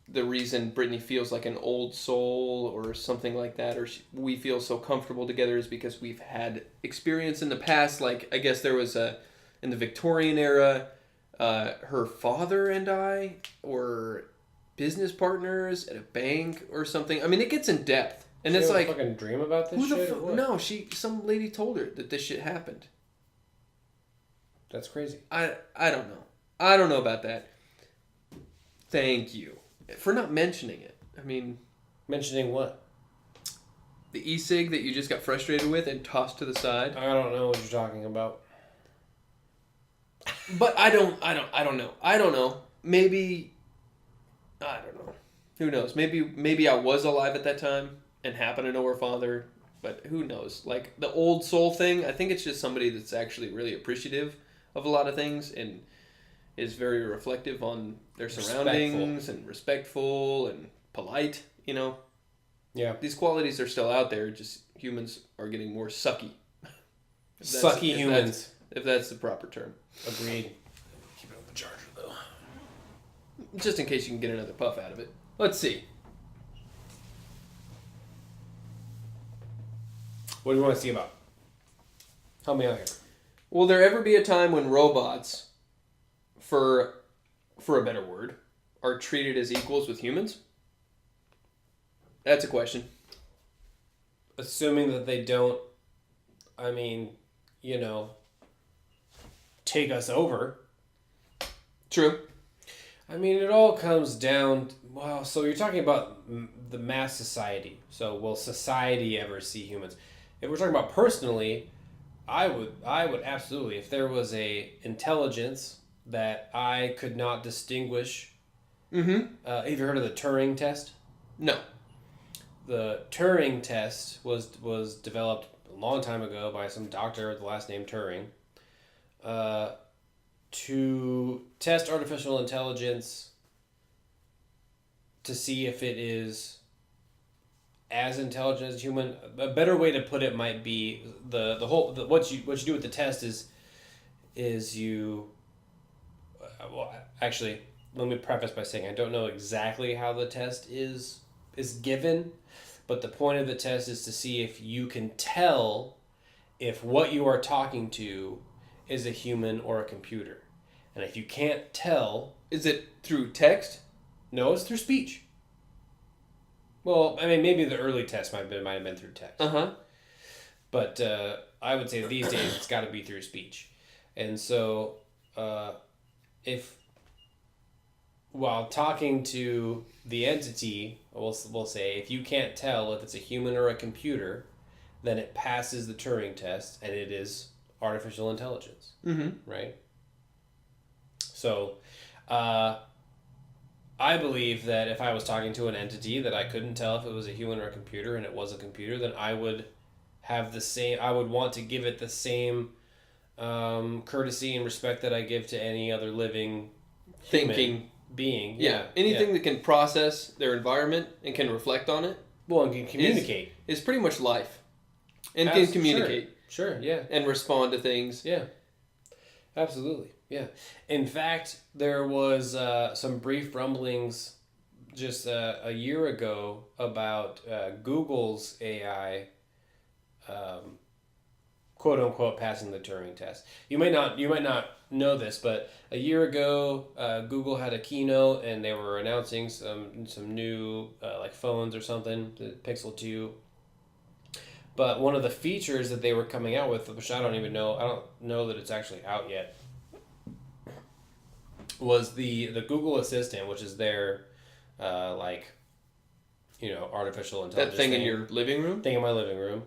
the reason Brittany feels like an old soul or something like that, or we feel so comfortable together, is because we've had experience in the past. Like, I guess there was in the Victorian era, her father and I were business partners at a bank or something. I mean, it gets in depth. And it's like... fucking dream about this shit? No, some lady told her that this shit happened. That's crazy. I don't know. I don't know about that. Thank you for not mentioning it. I mean... Mentioning what? The e-cig that you just got frustrated with and tossed to the side. I don't know what you're talking about. But I don't know. I don't know. Maybe... I don't know. Who knows? Maybe I was alive at that time and happened to know her father, but who knows? Like, the old soul thing, I think it's just somebody that's actually really appreciative of a lot of things and is very reflective on their surroundings and respectful and polite, Yeah. These qualities are still out there, just humans are getting more sucky. Sucky humans. If that's the proper term. Agreed. Keep it on the charger, though. Just in case you can get another puff out of it. Let's see. What do you want to see about? Help me out here. Will there ever be a time when robots, for a better word, are treated as equals with humans? That's a question. Assuming that they don't, take us over. True. It all comes down... Well, so you're talking about the mass society. So will society ever see humans? If we're talking about personally, I would absolutely. If there was a intelligence that I could not distinguish... Mm-hmm. Have you heard of the Turing test? No. The Turing test was developed a long time ago by some doctor with the last name Turing to test artificial intelligence to see if it is as intelligent as human. A better way to put it might be what you do with the test is you. Well, actually, let me preface by saying I don't know exactly how the test is given, but the point of the test is to see if you can tell if what you are talking to is a human or a computer. And if you can't tell... Is it through text? No, it's through speech. Well, maybe the early test might have been through text. Uh-huh. But I would say these days it's got to be through speech. And so if... While talking to the entity, we'll say, if you can't tell if it's a human or a computer, then it passes the Turing test, and it is artificial intelligence. Mm-hmm. Right? So, I believe that if I was talking to an entity that I couldn't tell if it was a human or a computer, and it was a computer, then I would want to give it the same courtesy and respect that I give to any other living thinking being. Yeah. Anything that can process their environment and can reflect on it. Well, and can communicate. Is pretty much life. And can communicate. Sure, yeah. And respond to things. Yeah. Absolutely, yeah. In fact, there was some brief rumblings just a year ago about Google's AI quote unquote passing the Turing test. You might not know this, but a year ago, Google had a keynote and they were announcing some new like phones or something, the Pixel 2. But one of the features that they were coming out with, which I don't know that it's actually out yet, was the Google Assistant, which is their artificial intelligence. That thing in your living room? Thing in my living room.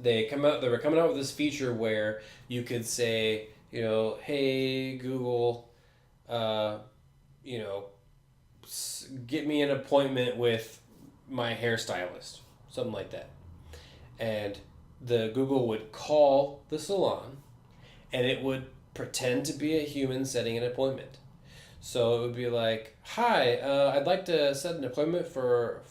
They were coming out with this feature where you could say, hey Google, get me an appointment with my hairstylist, something like that. And the Google would call the salon, and it would pretend to be a human setting an appointment. So it would be like, hi, I'd like to set an appointment for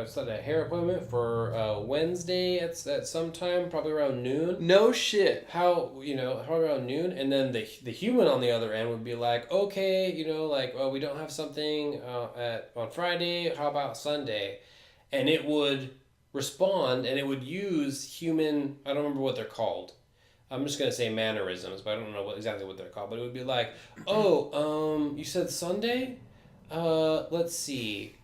set a hair appointment for Wednesday at some time, probably around noon. No shit. How around noon, and then the human on the other end would be like, okay, we don't have something on Friday. How about Sunday? And it would respond, and it would use human. I don't remember what they're called. I'm just gonna say mannerisms, but I don't know exactly what they're called. But it would be like, you said Sunday? Let's see.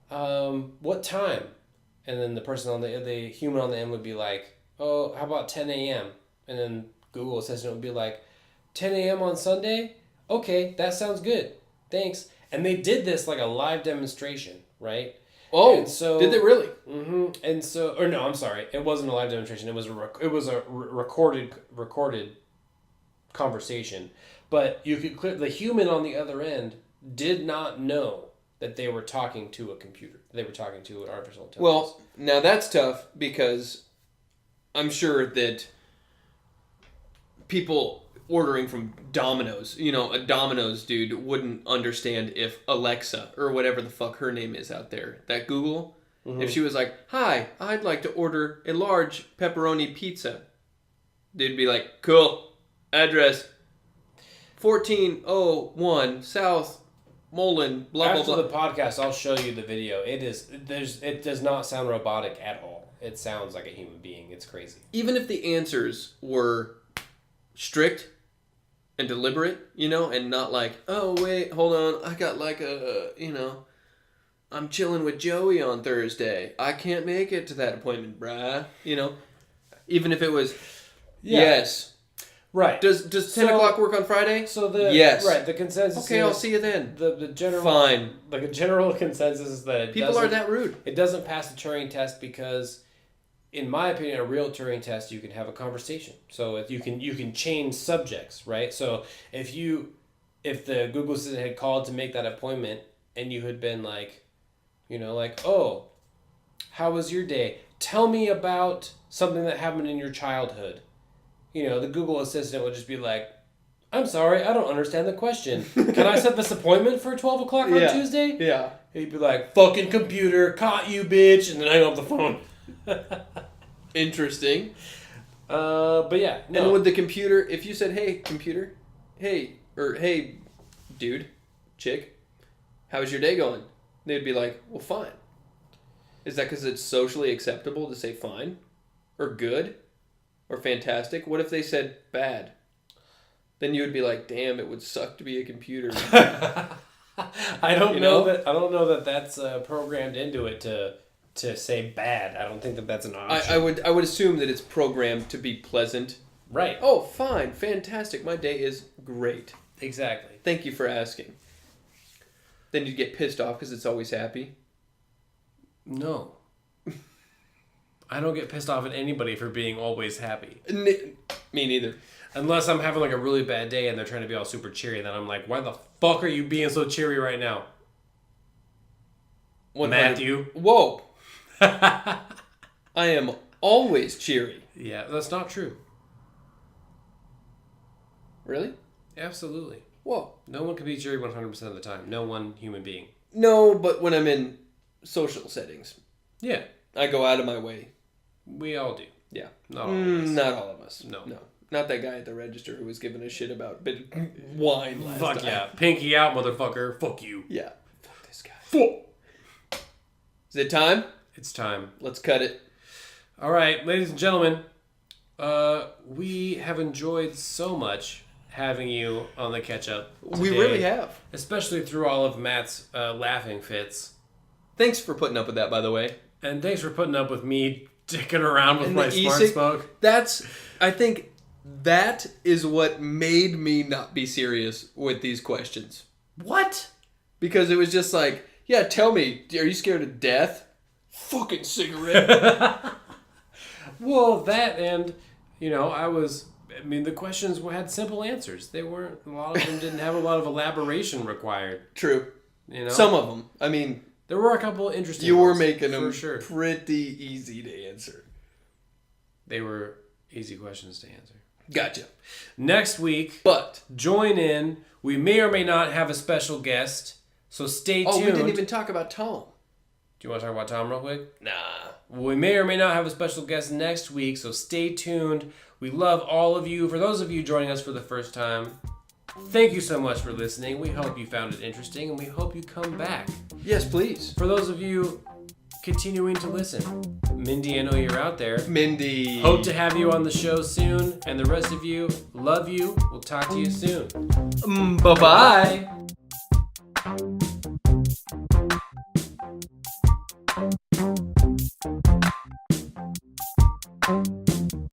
What time? And then the person on the human on the end would be like, how about 10 a.m.? And then Google Assistant would be like, 10 a.m. on Sunday? Okay, that sounds good. Thanks. And they did this like a live demonstration, right? Oh, so did they really? Mm-hmm. And so, or no, I'm sorry, it wasn't a live demonstration. It was a recorded conversation. But you could the human on the other end did not know that they were talking to a computer. They were talking to an artificial intelligence. Well, now that's tough because I'm sure that people ordering from Domino's. You know, a Domino's dude wouldn't understand if Alexa, or whatever the fuck her name is out there, that Google, if she was like, "Hi, I'd like to order a large pepperoni pizza," they'd be like, "Cool, address 1401 South Mullen, blah, blah, blah." After the podcast, I'll show you the video. It does not sound robotic at all. It sounds like a human being. It's crazy. Even if the answers were strict and deliberate, you know, and not like, "Oh, wait, hold on, I got like I'm chilling with Joey on Thursday. I can't make it to that appointment, bruh." You know, even if it was, yes. Right. Does 10 o'clock work on Friday? Yes. Right, the consensus Okay, I'll see you then. The general... Fine. Like, a general consensus is that people are that rude. It doesn't pass the Turing test because, in my opinion, a real Turing test, you can have a conversation. So if you can change subjects, right? So if the Google Assistant had called to make that appointment and you had been like, you know, like, "Oh, how was your day? Tell me about something that happened in your childhood." You know, the Google Assistant would just be like, "I'm sorry, I don't understand the question. Can I set this appointment for 12 o'clock on Tuesday?" Yeah. He'd be like, "Fucking computer, caught you, bitch," and then hang up the phone. Interesting. But yeah. No. And with the computer, if you said, "Hey, computer, hey, dude, chick, how's your day going?" They'd be like, "Well, fine." Is that because it's socially acceptable to say fine? Or good? Or fantastic? What if they said bad? Then you would be like, "Damn, it would suck to be a computer." I don't know that that's programmed into it to say bad. I don't think that that's an option. I would assume that it's programmed to be pleasant. Right. "Oh, fine, fantastic. My day is great. Exactly. Thank you for asking." Then you'd get pissed off because it's always happy. No. I don't get pissed off at anybody for being always happy. Me neither. Unless I'm having like a really bad day and they're trying to be all super cheery, then I'm like, "Why the fuck are you being so cheery right now?" 100. Matthew. Whoa. I am always cheery. Yeah, that's not true. Really? Absolutely. Whoa. No one can be cheery 100% of the time. No one human being. No, but when I'm in social settings. Yeah. I go out of my way. We all do. Yeah. Not all of us. Not all of us. No. Not that guy at the register who was giving a shit about wine last time. Fuck yeah. Pinky out, motherfucker. Fuck you. Yeah. Fuck this guy. Fuck. Is it time? It's time. Let's cut it. All right, ladies and gentlemen. We have enjoyed so much having you on the catch-up today, We really have. especially through all of Matt's laughing fits. Thanks for putting up with that, by the way. And thanks for putting up with me dicking around with my smart smoke. I think that is what made me not be serious with these questions. What? Because it was just like, "Yeah, tell me, are you scared of death?" Fucking cigarette. Well, that and, you know, the questions had simple answers. A lot of them didn't have a lot of elaboration required. True. You know? Some of them. I mean, there were a couple interesting you were ones, making them for sure. pretty easy to answer. They were easy questions to answer. Gotcha. Next week, But join in. We may or may not have a special guest, so stay tuned. we didn't even talk about Tom. Do you want to talk about Tom real quick? Nah. We may or may not have a special guest next week, so stay tuned. We love all of you. For those of you joining us for the first time, thank you so much for listening. We hope you found it interesting, and we hope you come back. Yes, please. For those of you continuing to listen, Mindy, I know you're out there. Mindy. Hope to have you on the show soon, and the rest of you, love you. We'll talk to you soon. Bye-bye. Bye.